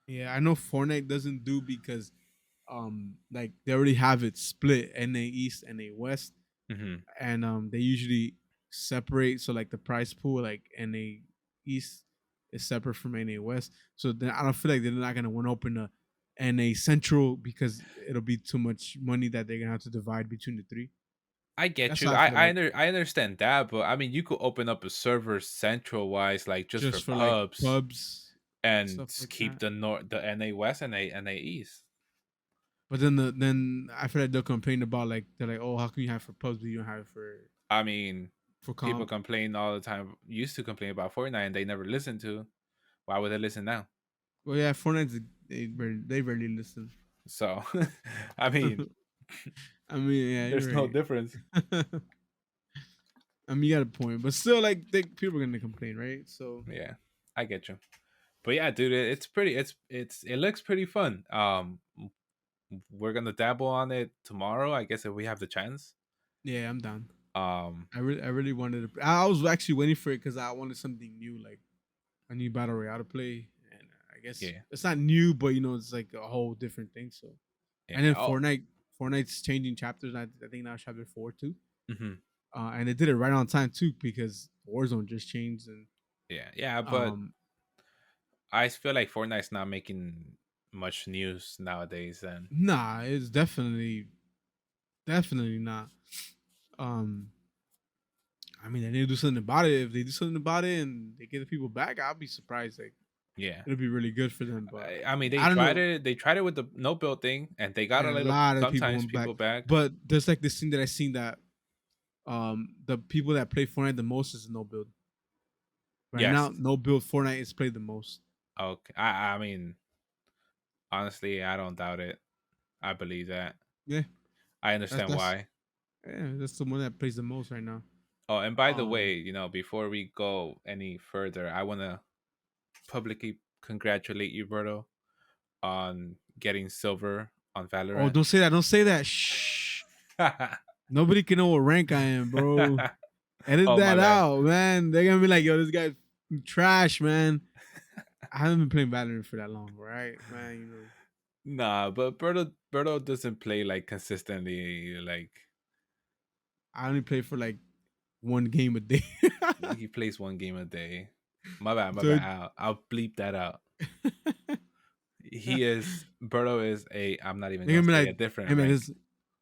yeah, I know Fortnite doesn't do because like they already have it split NA East, NA West, Hmm. and they usually separate. So like the prize pool, like NA East is separate from NA West. So then I don't feel like they're not gonna want to open a NA Central because it'll be too much money that they're gonna have to divide between the three. I get That's you. how I feel like. I understand that, but I mean, you could open up a server central wise, like just for Just for like pubs, pubs and and stuff like keep that. the NA West and NA East. But then then I feel like they'll complain about like they're like, oh, how can you have it for pubs but you don't have it I mean, for people comp? complain all the time. Used to complain about Fortnite, and they never listened to. Why would they listen now? Well, yeah, Fortnite they rarely listen. So, I mean, I mean, yeah, there's you're no right. difference. I mean, you got a point, but still, like, people are gonna complain, right? So Yeah, I get you. But yeah, dude, it's pretty. It looks pretty fun. We're gonna dabble on it tomorrow, I guess, if we have the chance. yeah, I'm down. Um, I really wanted to. I was actually waiting for it because I wanted something new, like a new battle royale to play, and I guess yeah, it's not new, but it's like a whole different thing. So, and yeah. then Oh, Fortnite's changing chapters. I think now it's chapter 4 too. hmm, And it did it right on time too because Warzone just changed and yeah, yeah. But um I feel like Fortnite's not making much news nowadays. And nah, it's definitely not. Um I mean they need to do something about it. If they do something about it and they get the people back, I'll be surprised. Like yeah, it'll be really good for them. But I mean, they I don't tried know. it. They tried it with the no build thing, and they got a And a little lot of people sometimes went back. people back. But there's like this thing that I seen that the people that play Fortnite the most is no build. Right Yes. now, no build Fortnite is played the most. Okay. I mean, honestly, I don't doubt it. I believe that. Yeah, I that's understand that's why. yeah, that's the one that plays the most right now. Oh, and by the Um way, before we go any further, I want to publicly congratulate you, Berto, on getting silver on Oh, Valorant. don't say that. Don't say that. Shh. Nobody can know what rank I am, bro. Edit Oh, my that bad. out, man. They're gonna be like, yo, this guy's trash, man. I haven't been playing Valorant for that long, right? Man, Nah, but Berto doesn't play like consistently. Like I only play for like one game a day. he plays one game a day. My bad, my So bad. I'll bleep that out. He is Berto is a. I'm not even they're gonna gonna be say like, a hey different man, rank.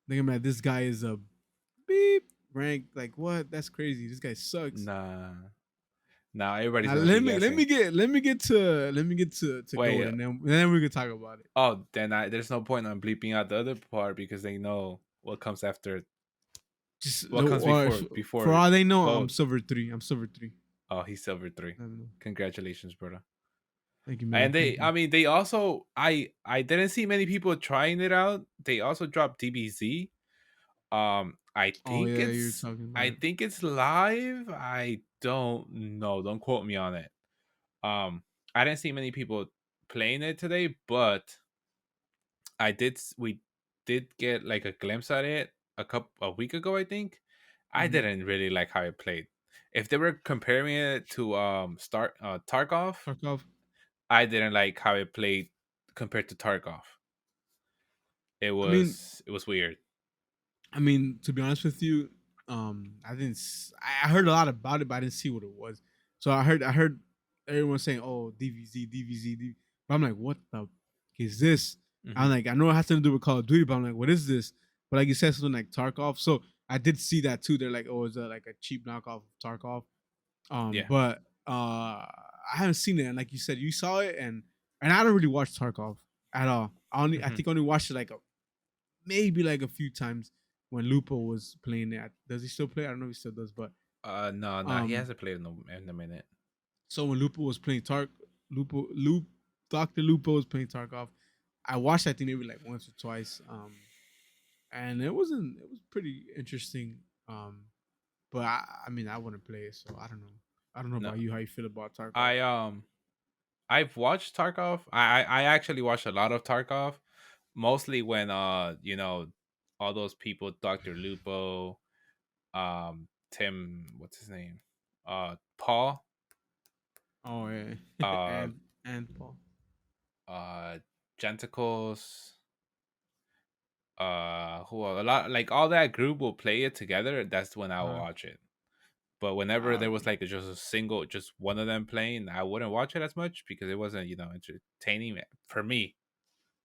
they're gonna be like, this guy is a beep rank. Like what? That's crazy. This guy sucks. Nah, now everybody's Now gonna be let me guessing. get to Wait, gold, and then we can talk about it. oh, then there's no point on bleeping out the other part because they know what comes after. Just What no, comes or for before all they know, I'm gold? silver 3. I'm silver 3. Oh, he's silver three. I don't know. Congratulations, brother. Thank you, man. And Thank I you. mean, they also, I didn't see many people trying it out. They also dropped DBZ. Oh yeah, you're talking about I it. think it's live. I don't know. Don't quote me on it. Um, I didn't see many people playing it today, but we did get like a glimpse at it a week ago, I think. I Mm-hmm. didn't really like how it played. If they were comparing it to start Tarkov, Tarkov. I didn't like how it played compared to Tarkov. I mean, It was weird. to be honest with you, I didn't. I heard a lot about it, but I didn't see what it was. So I heard everyone saying, "Oh, DVZ, DVZ, but I'm like, what the is this? I'm Hmm. like, I know it has to do with Call of Duty, but I'm like, what is this? But like you said, something like Tarkov. So I did see that too. They're like, oh, it's like a cheap knockoff of Tarkov. Yeah. But I haven't seen it. And like you said, you saw it, and I don't really watch Tarkov at all. I Hmm. think I only watched it like maybe like a few times when Lupo was playing it. Does he still play? I don't know if he still does, but No, no, he um, hasn't played in a minute. so when Lupo was playing Doctor Lupo was playing Tarkov. I watched that thing maybe like once or twice. and it wasn't. It was pretty interesting. But I mean, I wouldn't play it, so I don't know. I don't know No, about you. How you feel about Tarkov? I I've watched Tarkov. I actually watched a lot of Tarkov, mostly when all those people, Doctor Lupo, Tim, what's his name, Paul, Oh yeah, uh, and Paul. uh, Genticles, who a lot like all that group will play it together. That's when I will Uh, watch it. But whenever there was okay. like just a single, just one of them playing, I wouldn't watch it as much because it wasn't entertaining for me Yeah.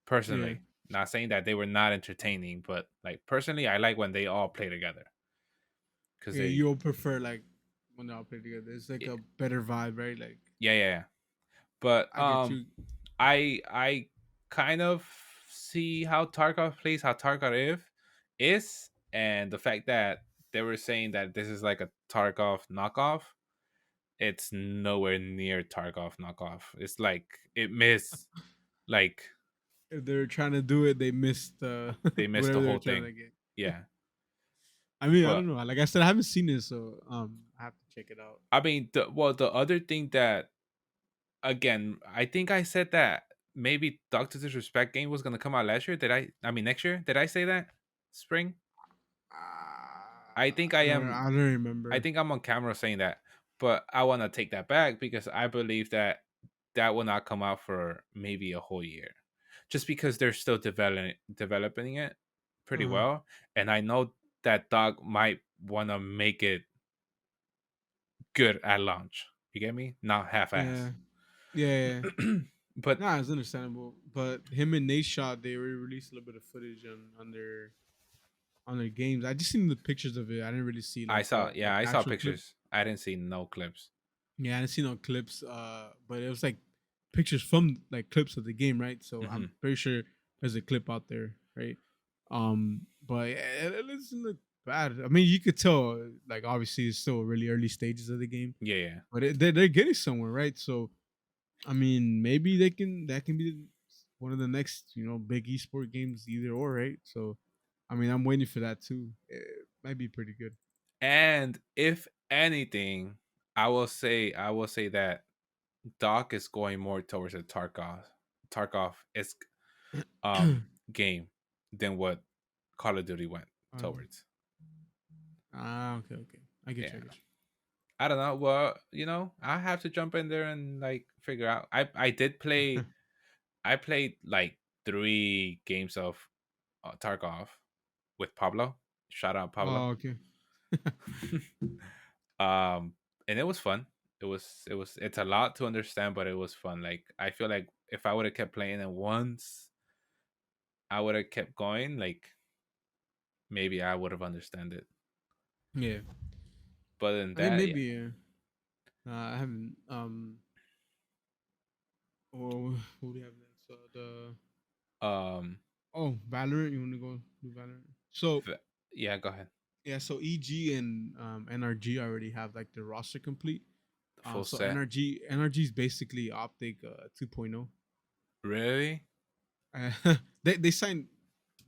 personally. Not saying that they were not entertaining, but like personally, I like when they all play together because Yeah, they, you'll prefer like when they all play together. It's like yeah, a better vibe, right? Like yeah, yeah. But I get you. I kind of see how Tarkov plays, how Tarkov is, and the fact that they were saying that this is like a Tarkov knockoff. It's nowhere near Tarkov knockoff. It's like it missed, like If they're trying to do it, they missed they missed the whatever whole they're trying thing. to get. Yeah, I mean, I but don't know. Like I said, I haven't seen it, so I have to check it out. I mean, the other thing that again, I think I said that maybe Doctor Disrespect game was gonna come out last year. Did I? I mean, next year. Did I say that? Spring. I think I am. I don't I remember. think I'm on camera saying that, but I want to take that back because I believe that that will not come out for maybe a whole year, just because they're still developing it pretty Uh, well, and I know that Doc might want to make it good at launch. You get me? Not half-ass. yeah, yeah. But Nah, it's understandable. But him and Nate Shot, they released a little bit of footage on their games. I just seen the pictures of it. I didn't really see I like saw, yeah, like I saw actual clips. pictures. I didn't see no clips. Yeah, I didn't see no clips. But it was like pictures from like clips of the game, right? So Hmm. I'm pretty sure there's a clip out there, right? But it doesn't look bad. I mean, you could tell, like obviously it's still really early stages of the game, Yeah, yeah. but they're getting somewhere, right? So I mean, maybe that can be one of the next big esport games, either or, right? So I mean, I'm waiting for that too. It might be pretty good. And if anything, I will say that Doc is going more towards a Tarkov is game than what Call of Duty went um, towards. okay, okay. I get you. I Yeah. get you. I don't know. Well, I have to jump in there and like figure out. I did play. I played like 3 games of Tarkov with Pablo. Shout out Pablo. Oh, okay. um, and it was fun. It's a lot to understand, but it was fun. Like I feel like if I would have kept playing it once, I would have kept going. Like maybe I would have understand it. Yeah. But in I mean, that, yeah. maybe. I haven't. Or who do you have next? The Um, Valorant. You want to go do Valorant? So v- yeah. Go ahead. yeah. So EG and NRG already have like the roster complete. Full So set. NRG is basically Optic 2.0. Really? They signed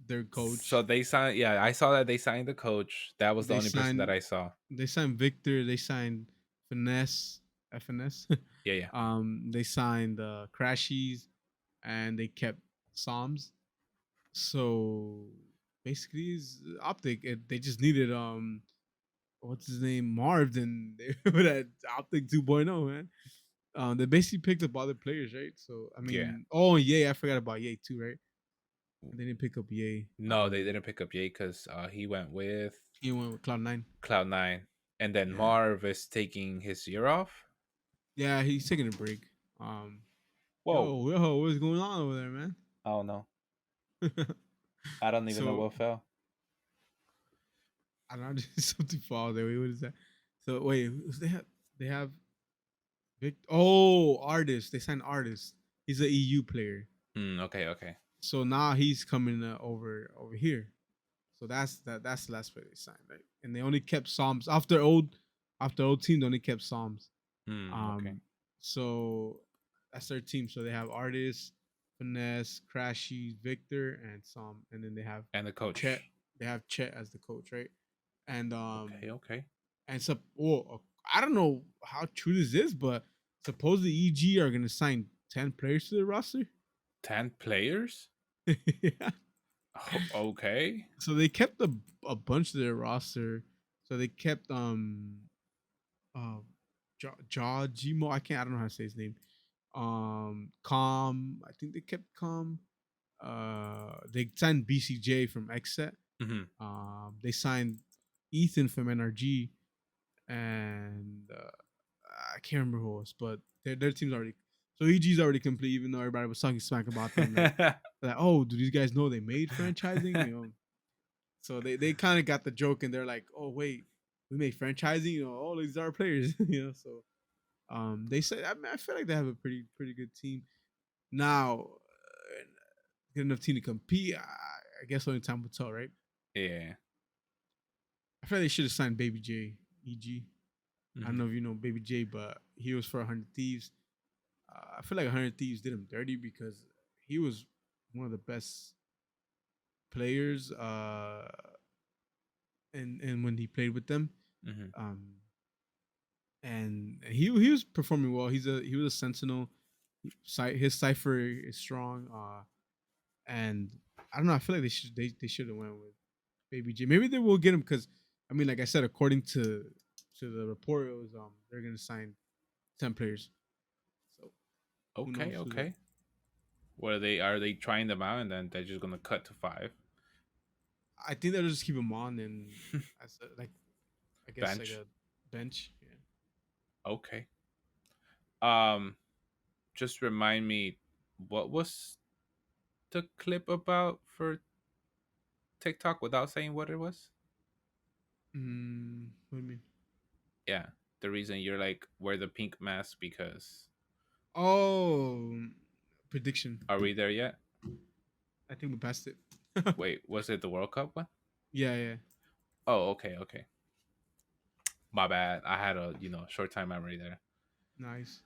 their So coach. they signed. Yeah, I saw that they signed the coach. That was the They only person that signed I saw. they signed Victor. They signed Finesse, FNS. Yeah, yeah. They signed Crashies, and they kept Psalms. So basically, it's Optic. They just needed what's his name, Marv, and they were at Optic 2.0, man. They basically picked up other players, right? So I Yeah. mean, oh yeah, I forgot about Ye too, right? They didn't pick up Ye. No, they didn't pick up Ye because he went with He went with Cloud9. Cloud9, and then Yeah, Marv is taking his year off. yeah, he's taking a break. Um, Whoa. yo, what's going on over there, man? Oh no, I don't even know So what fell. I don't know, just something falls there. Wait, what is that? So wait, they have Vic. Oh, artist. They signed artist. He's an EU player. Okay, okay. So now he's coming over here. So that's the last player they signed, right? And they only kept Psalms after old team. They only kept Psalms. Okay. Um, so that's their team. So they have artist, finesse, crashy, Victor, and Psalm, and then they have And the Chet. coach. they have Chet as the coach, right? And Okay, okay. so well, I don't know how true this is, but supposedly EG are gonna sign 10 players to the roster. 10 players? Yeah. Okay. So they kept a bunch of their roster. So they kept uh Jimo. I don't know how to say his name. Calm. I think they kept Calm. They signed BCJ from Xset. Hmm. They signed Ethan from NRG, and I can't remember who else, but their team's already. So EG's already complete, even though everybody was talking smack about them. Like, oh, do these guys know they made franchising? So they kind of got the joke, and they're like, oh wait, we made franchising. All these are our players. So they said, I feel like they have a pretty good team now. Good enough team to compete. I guess only time will tell, right? Yeah. I feel like they should have signed Baby J, EG. I don't Hmm. know if you know Baby J, but he was for 100 Thieves. I feel like 100 Thieves did him dirty because he was one of the best players, and when he played with them, Hmm. um, and he was performing well. He was a sentinel. His cipher is strong, and I don't know. I feel like they should have went with Baby J. Maybe they will get him because I mean, like I said, according to the report, it was they're gonna sign 10 players. So who Okay, knows who they okay. What are they trying them out and then they're just gonna cut to five? I think they'll just keep him on and as like I guess like Bench. a bench. Yeah. Okay. Um, just remind me, what was the clip about for TikTok without saying what it was? What do you mean? Yeah, the reason you're like wear the pink mask because Oh, prediction. are we there yet? I think we passed it. Wait, was it the World Cup one? Yeah, yeah. Oh, okay, okay. My bad. I had a short time memory there. Nice.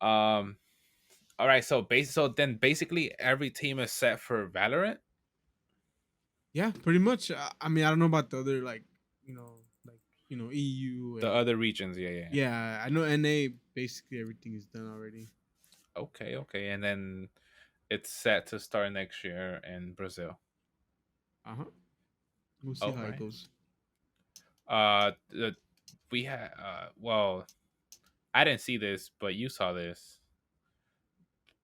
Um, all right. So then basically every team is set for Valorant. Yeah, pretty much. I mean, I don't know about the other like EU The and other regions, yeah, yeah. yeah, I know NA. Basically, everything is done already. Okay, okay, and then it's set to start next year in Brazil. Uh huh. We'll see Oh, how it right. goes. We had well, I didn't see this, but you saw this.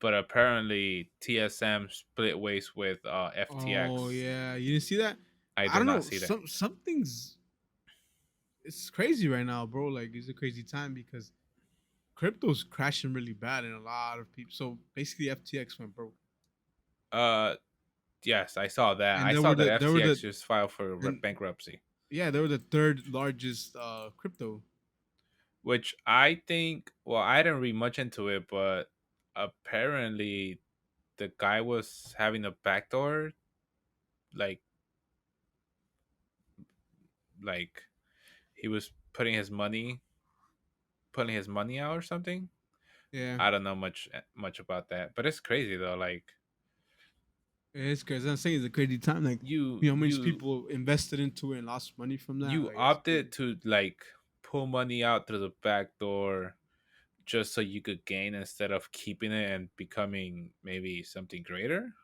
But apparently TSM split ways with Oh FTX. yeah, you didn't see that? I I did don't not know. see that. Something's it's crazy right now, bro. Like it's a crazy time because crypto's crashing really bad, and a lot of people. So basically, FTX went broke, Uh, yes, I saw that. and I saw that FTX just filed for and bankruptcy, yeah, they were the third largest crypto. which I think. Well, I didn't read much into it, but apparently the guy was having a backdoor, like like he was putting his money out or something. Yeah, I don't know much about that, but it's crazy though. Like it's crazy. I'm saying it's a crazy time. Like you how many you people invested into it and lost money from that. you Like it's opted crazy. to like pull money out through the back door just so you could gain instead of keeping it and becoming maybe something greater,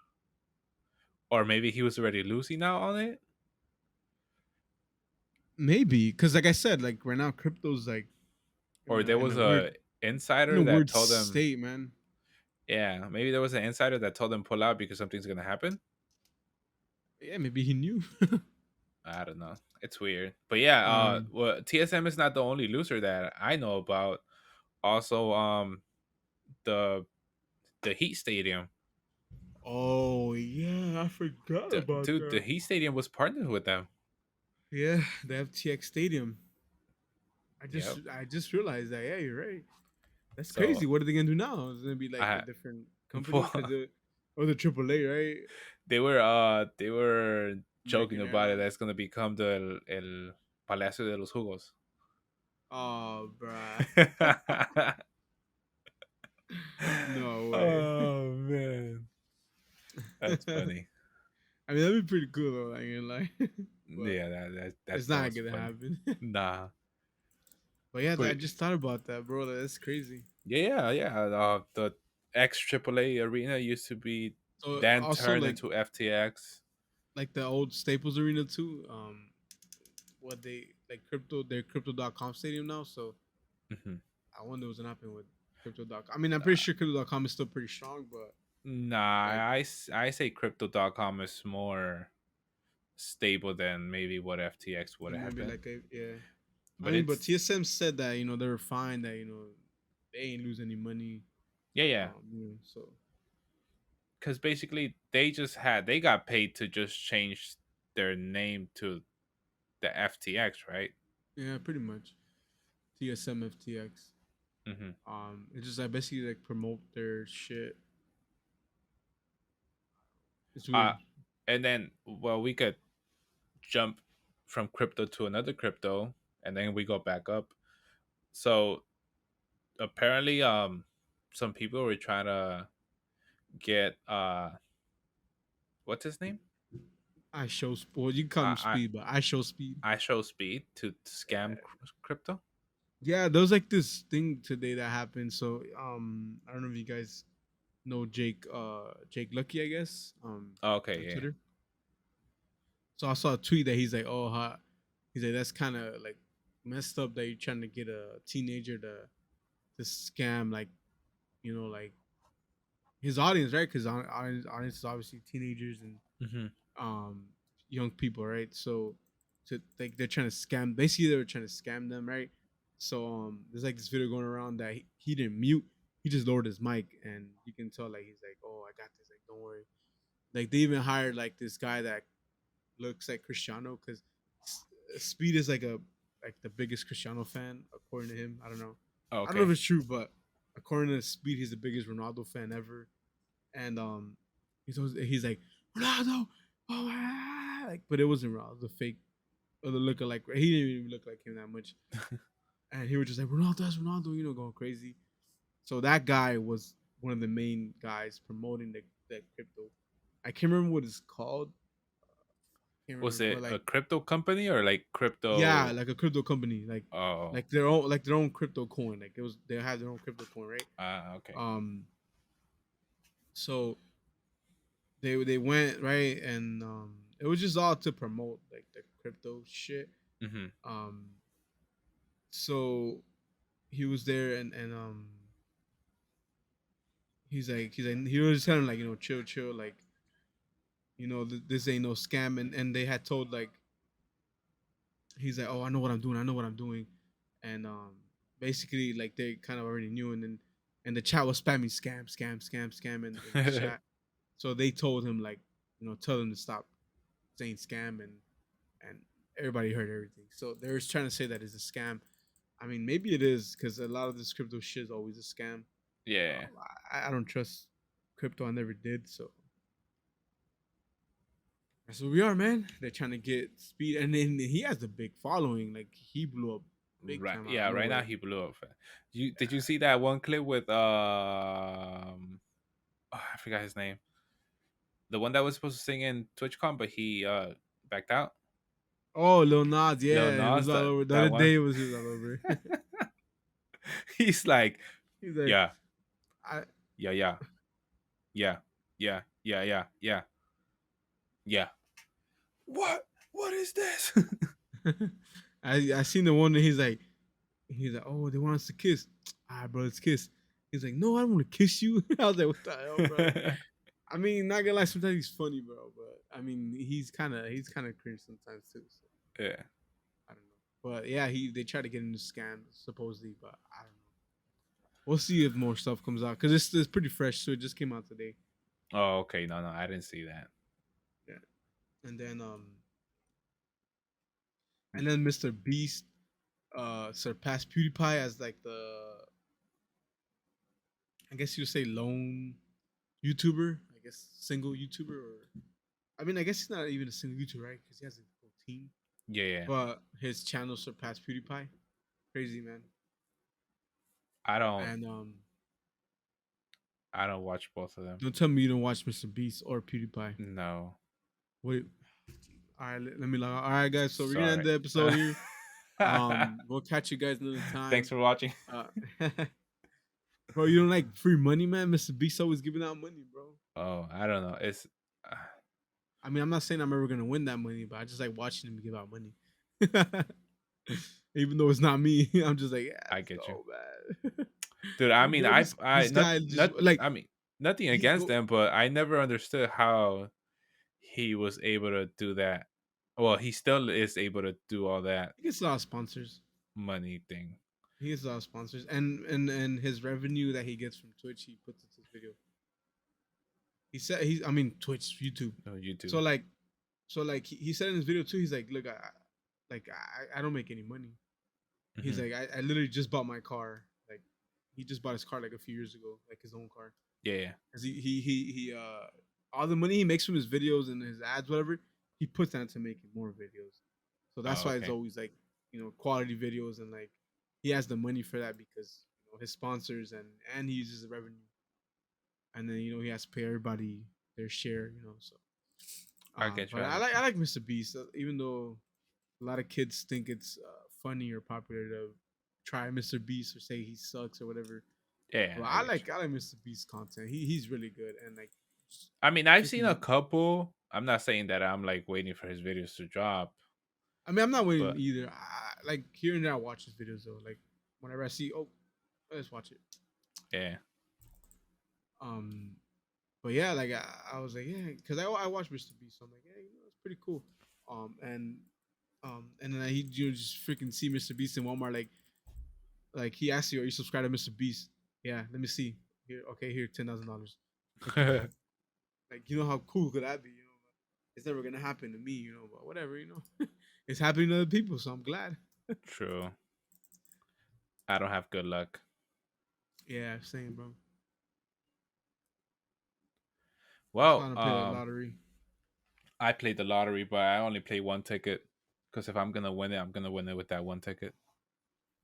or maybe he was already losing out on it, Maybe because, like I said, like right now, crypto's like or there in was a a weird insider that told them. state, man. Yeah, maybe there was an insider that told them pull out because something's gonna happen. Yeah, maybe he knew. I don't know. It's weird. But yeah, um. well, TSM is not the only loser that I know about. Also, the the Heat Stadium. Oh yeah, I forgot about Dude, the that. Heat Stadium was partnered with them. Yeah, the FTX Stadium. I Yep. just I just realized that. Yeah, you're right. That's crazy. So What are they gonna do now? Is it gonna be like a I different company because well, it or the AAA, right? they were joking American about it. Airlines. That's gonna become the el Palacio de los Jugos. Oh, bruh. No way. Oh man, that's funny. I mean, that'd be pretty cool though. I ain't gonna lie. but Yeah, it's that not was gonna funny. happen. Nah, But yeah, I but just thought about that, bro. That's crazy. yeah. The X AAA arena used to be So then also turned into FTX. like the old Staples Arena too. What they like crypto their crypto.com stadium now. So Hmm. I wonder what's gonna happen with crypto.com. I mean, I'm pretty sure crypto.com is still pretty strong, but like Nah, I say crypto.com is more stable than maybe what FTX would have maybe been. like a yeah. I But mean, but it's TSM said that they were fine, that they ain't lose any money. yeah. So Because basically they got paid to just change their name to the FTX, right? yeah, pretty much TSM FTX. Hmm. It's just like basically like promote their shit. It's Uh, weird. and then well, we could jump from crypto to another crypto, and then we go back up. So apparently, some people were trying to get what's his name? I show well, you can call him I speed, but I show speed. I show speed to scam crypto. Yeah, there was like this thing today that happened. So I don't know if you guys know Jake Lucky, I guess, Okay, on yeah. Twitter. So I saw a tweet that he's like, oh, he's like, that's kind of like messed up that you're trying to get a teenager to scam, like, like his audience, right? Because audience is obviously teenagers and Hmm. um young people, right? So to like they're trying to scam. Basically, they were trying to scam them, right? So there's like this video going around that he didn't mute. He just lowered his mic, and you can tell like he's like, "Oh, I got this. Like, don't worry." Like they even hired like this guy that looks like Cristiano because Speed is like the biggest Cristiano fan according to him. I don't know. I don't know if Okay. it's true, but according to Speed, he's the biggest Ronaldo fan ever. And he's like Ronaldo, oh like, but it wasn't Ronaldo, the fake or the lookalike. He didn't even look like him that much, and he was just like Ronaldo, that's Ronaldo, going crazy. So that guy was one of the main guys promoting the crypto. I can't remember what it's called. Can't Was remember, but it a like crypto company or like yeah, crypto? like a crypto company, Oh, like their own crypto coin. Like they had their own crypto coin, right? okay. Um, so they went right, and it was just all to promote like the crypto shit. Hmm. Um, so he was there, and he's like he was telling him like chill, like this ain't no scam, and they had told like he's like, oh, I know what I'm doing, and basically like they kind of already knew, and the chat was spamming scam in this chat. So they told him like tell him to stop saying scam, and everybody heard everything. So they're trying to say that it's a scam. I mean, maybe it is because a lot of this crypto shit is always a scam. Yeah. I don't trust crypto. I never did. So that's what we are, man. They're trying to get speed, and then he has a big following. Like he blew up big Right. time out of Yeah. Right now nowhere. he blew up. You did you see that one clip with oh, I forgot his name. The one that was supposed to sing in TwitchCon, but he backed out. Oh, Lil Nas, Lil yeah, it was Nas, all over. The that other one. day he was all over. He's like, He's like, yeah, I, yeah, yeah, yeah, yeah, yeah, yeah, yeah, yeah. What is this? I seen the one that he's like, oh, they want us to kiss. All right, bro, let's kiss. He's like, no, I don't want to kiss you. I was like, what the hell, bro? I mean, not gonna lie, sometimes he's funny, bro. But I mean, he's kind of cringe sometimes too. So Yeah. I don't know. But yeah, they try to get into scam supposedly, but I don't know. We'll see if more stuff comes out because it's pretty fresh, so it just came out today. Oh, okay. No, I didn't see that. Yeah, and then Mr. Beast surpassed PewDiePie as like the, I guess you would say, lone YouTuber. I guess single YouTuber, or I mean, I guess he's not even a single YouTuber, right? Because he has a whole team. Yeah, yeah. But his channel surpassed PewDiePie. Crazy, man. I don't. And I don't watch both of them. don't tell me you don't watch Mr. Beast or PewDiePie. No. What? All right, let me log. All right, guys. So we're gonna end Sorry. the episode here. We'll catch you guys another Thanks time. for watching. Uh, bro, you don't like free money, man? Mr. Beast always giving out money, bro. Oh, I don't know. It's uh, I mean, I'm not saying I'm ever gonna win that money, but I just like watching him give out money. Even though it's not me, I'm just like, yeah, I let's get you, go, man. dude. I mean, Bro, I this guy just not. like I mean, nothing he against go. them, but I never understood how he was able to do that. Well, he still is able to do all that He gets a lot of sponsors. money thing. He gets a lot of sponsors, and his revenue that he gets from Twitch, he puts into his video. He said I mean Twitch, YouTube. No, YouTube. So like, he said in his video too. He's like, look, I don't make any money. He's Hmm. like, I literally just bought my car. Like, he just bought his car like a few years ago, like his own car. Yeah, yeah. Cause he all the money he makes from his videos and his ads, whatever, he puts that into making more videos. So that's Oh, why it's okay. always like, quality videos, and like he has the money for that because his sponsors, and he uses the revenue, and then he has to pay everybody their share. So I get you. but I I get like you. I like Mr. Beast, even though a lot of kids think it's funny or popular to try Mr. Beast or say he sucks or whatever. Yeah, But I I get you. like Mr. Beast content. He's really good, and like I mean, I've seen a freaking. couple. I'm not saying that I'm like waiting for his videos to drop, I mean, I'm not waiting but either. Like here and there, I watch his videos though. Like whenever I see, oh, let's watch it. yeah. Um, but yeah, like I was like, yeah, because I watched Mr. Beast, so I'm like, yeah, it's pretty cool. And then he just freaking see Mr. Beast in Walmart, like he asked you, are you subscribed to Mr. Beast? Yeah, let me see. Here, okay, here, $10,000. Thank you, bro. Like, how cool could that be? It's never gonna happen to me, but whatever, it's happening to other people, so I'm glad. True. I don't have good luck. Yeah, same, bro. That's why I Well, don't play the lottery. I played the lottery, but I only play one ticket because if I'm gonna win it, I'm gonna win it with that one ticket.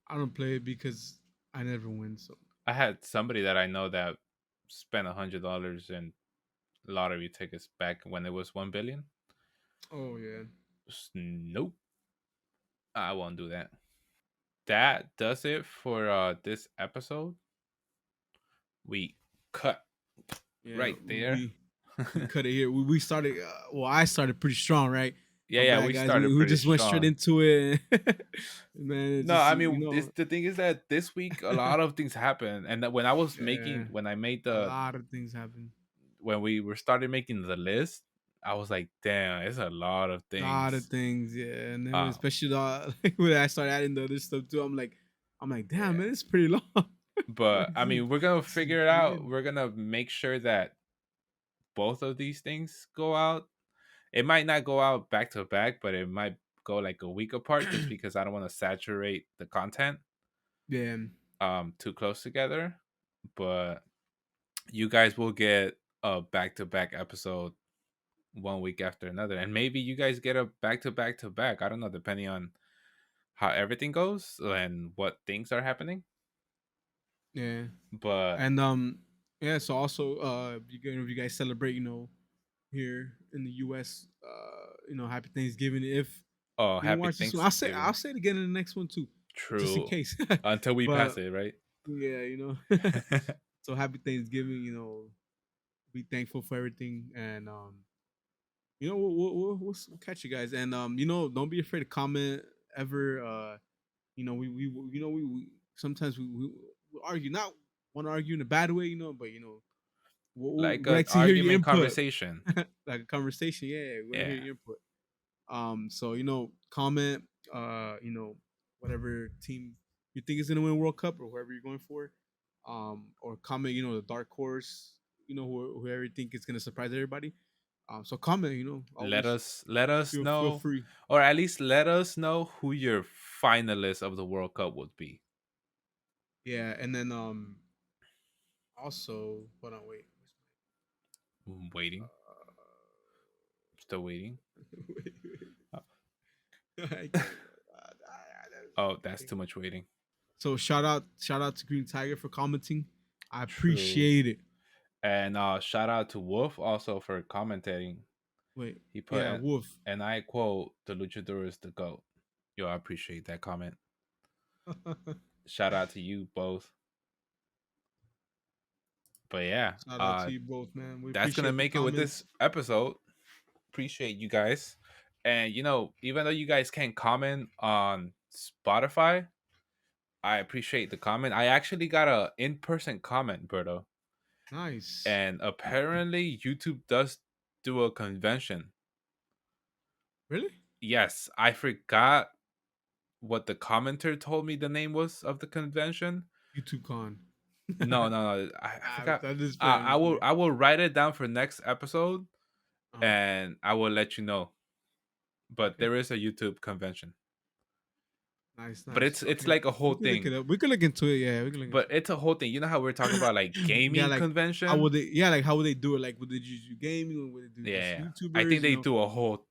I don't play it because I never win. So, I had somebody that I know that spent $100 in lottery tickets back when it was 1 billion. oh yeah, Nope, I won't do that. That does it for this episode. We cut yeah. right there. We cut it here. We started. Well, I started pretty strong, right? Yeah, My yeah, bad, we guys. We, started we pretty just went straight strong. into it. Man, it No, just I mean, it's, the thing is that this week a lot of things happened, and that when I was yeah, making, when I made a the, lot of things happen. when we were started making the list, I was like, damn, it's a lot of Lot of things. things, yeah, and then Uh, especially like, when I started adding the other stuff too, I'm like, damn, yeah, man, it's pretty long. but Like, I mean, we're gonna this is figure it pretty out. good. We're gonna make sure that both of these things go out. It might not go out back to back, but it might go like a week apart, just because I don't want to saturate the content Yeah, too close together. But you guys will get a back to back episode 1 week after another, and maybe you guys get a back to back to back. I don't know, depending on how everything goes and what things are happening. yeah, But and yeah. So also, if you guys celebrate, here in the U.S., Happy Thanksgiving. If oh, you don't happy watch this one, I'll Thanksgiving. say it again in the next one too, just in True. case. Until we pass But it, right? yeah, so Happy Thanksgiving. Be thankful for everything, and we'll catch you guys, and don't be afraid to comment ever. We sometimes we argue, not want to argue in a bad way, but Like we an like to hear your argument input, conversation. like a conversation. Yeah, we want to hear Yeah. your input. So comment, whatever team you think is gonna win World Cup or whoever you're going for, or comment, the dark horse, whoever you think is gonna surprise everybody. So comment, always Let us feel know, free. or at least let us know who your finalist of the World Cup would be. Yeah, and then also hold on, wait, Waiting. Still waiting. wait, Oh, I can't. oh, that's Okay. too much waiting. So shout out to Green Tiger for commenting. I True. appreciate it. And shout out to Wolf also for commentating. Wait, He put, yeah, Wolf. and I quote, "The luchador is the goat." Yo, I appreciate that comment. Shout out to you both. But yeah, Shout out to you both, man. We that's gonna appreciate the make it with this comments. episode. Appreciate you guys. And even though you guys can't comment on Spotify, I appreciate the comment. I actually got a in-person comment, Berto. Nice. And apparently YouTube does do a convention. Really? Yes, I forgot what the commenter told me the name was of the convention. YouTube Con. No, no, no. I forgot. I'm just playing. I'm I just will playing. I will write it down for next episode, Uh-huh. and I will let you know. But Okay. there is a YouTube convention. Nice, But nice. it's Okay. like a whole We can look thing. it up. We can look into it. Yeah, we can look But into it's a whole thing. You know how we're talking about like it. Yeah, gaming like how convention? would they? Yeah, like how would they do it? Like would they just do gaming or would they do just Yeah. I YouTubers? think they do a whole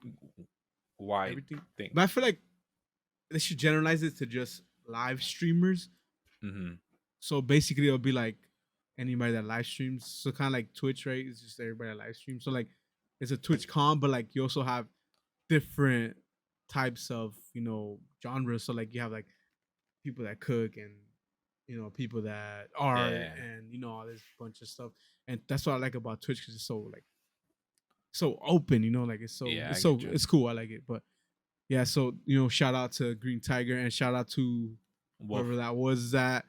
wide Everything. thing. But I feel like they should generalize it to just live streamers. Hmm. So basically, it'll be like anybody that live streams. So kind of like Twitch, right? It's just everybody that live streams. So like it's a Twitch con, but like you also have different types of genres. So like you have like people that cook and people that art Yeah. and all this bunch of stuff. And that's what I like about Twitch because it's so like so open. Like it's so Yeah, it's I so get you. it's cool. I like it, but yeah. So shout out to Green Tiger and shout out to whoever Wolf. that was that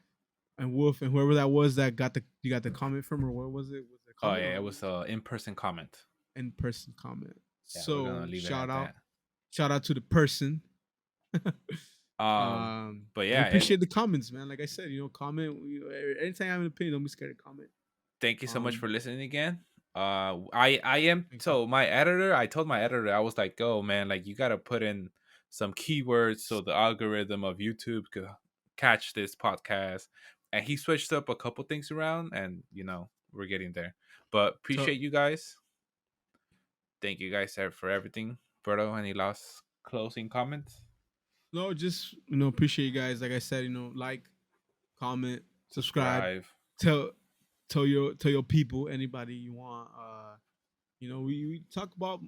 and Wolf and whoever that was that got you got the comment from or what was it? Was it a Oh comment yeah, or it was a in-person comment. in person comment? Yeah, we're gonna So leave it at that. shout out to the person. Um, but We yeah, appreciate the comments, man. Like I said, comment. Anytime I have an opinion, don't be scared to comment. thank you so much Um, for listening again. I am Thank you. so my editor. I told my editor I was like, "Oh man, like you gotta put in some keywords so the algorithm of YouTube could catch this podcast." And he switched up a couple things around, and we're getting there. But So appreciate you guys. Thank you guys for everything. Berto, any last closing comments? no, just appreciate you guys. Like I said, like, comment, subscribe, Subscribe. tell tell your people, anybody you want. We talk about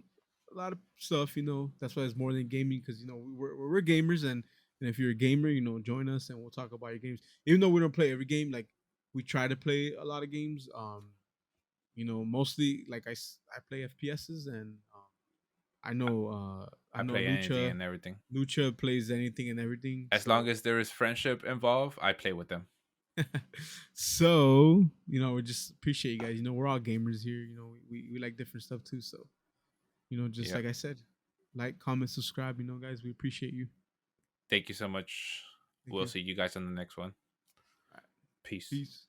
a lot of stuff. That's why it's more than gaming because we're gamers and if you're a gamer, join us and we'll talk about your games. Even though we don't play every game, like we try to play a lot of games. Mostly like I play FPSs and I I know play anything and everything. Lucha plays anything and everything. As long as there is friendship involved, I play with them. So we just appreciate you guys. We're all gamers here. We like different stuff too. So just Yep. like I said, like, comment, subscribe. Guys, we appreciate you. Thank you so much. Thank We'll you. see you guys on the next one. All right. Peace. Peace.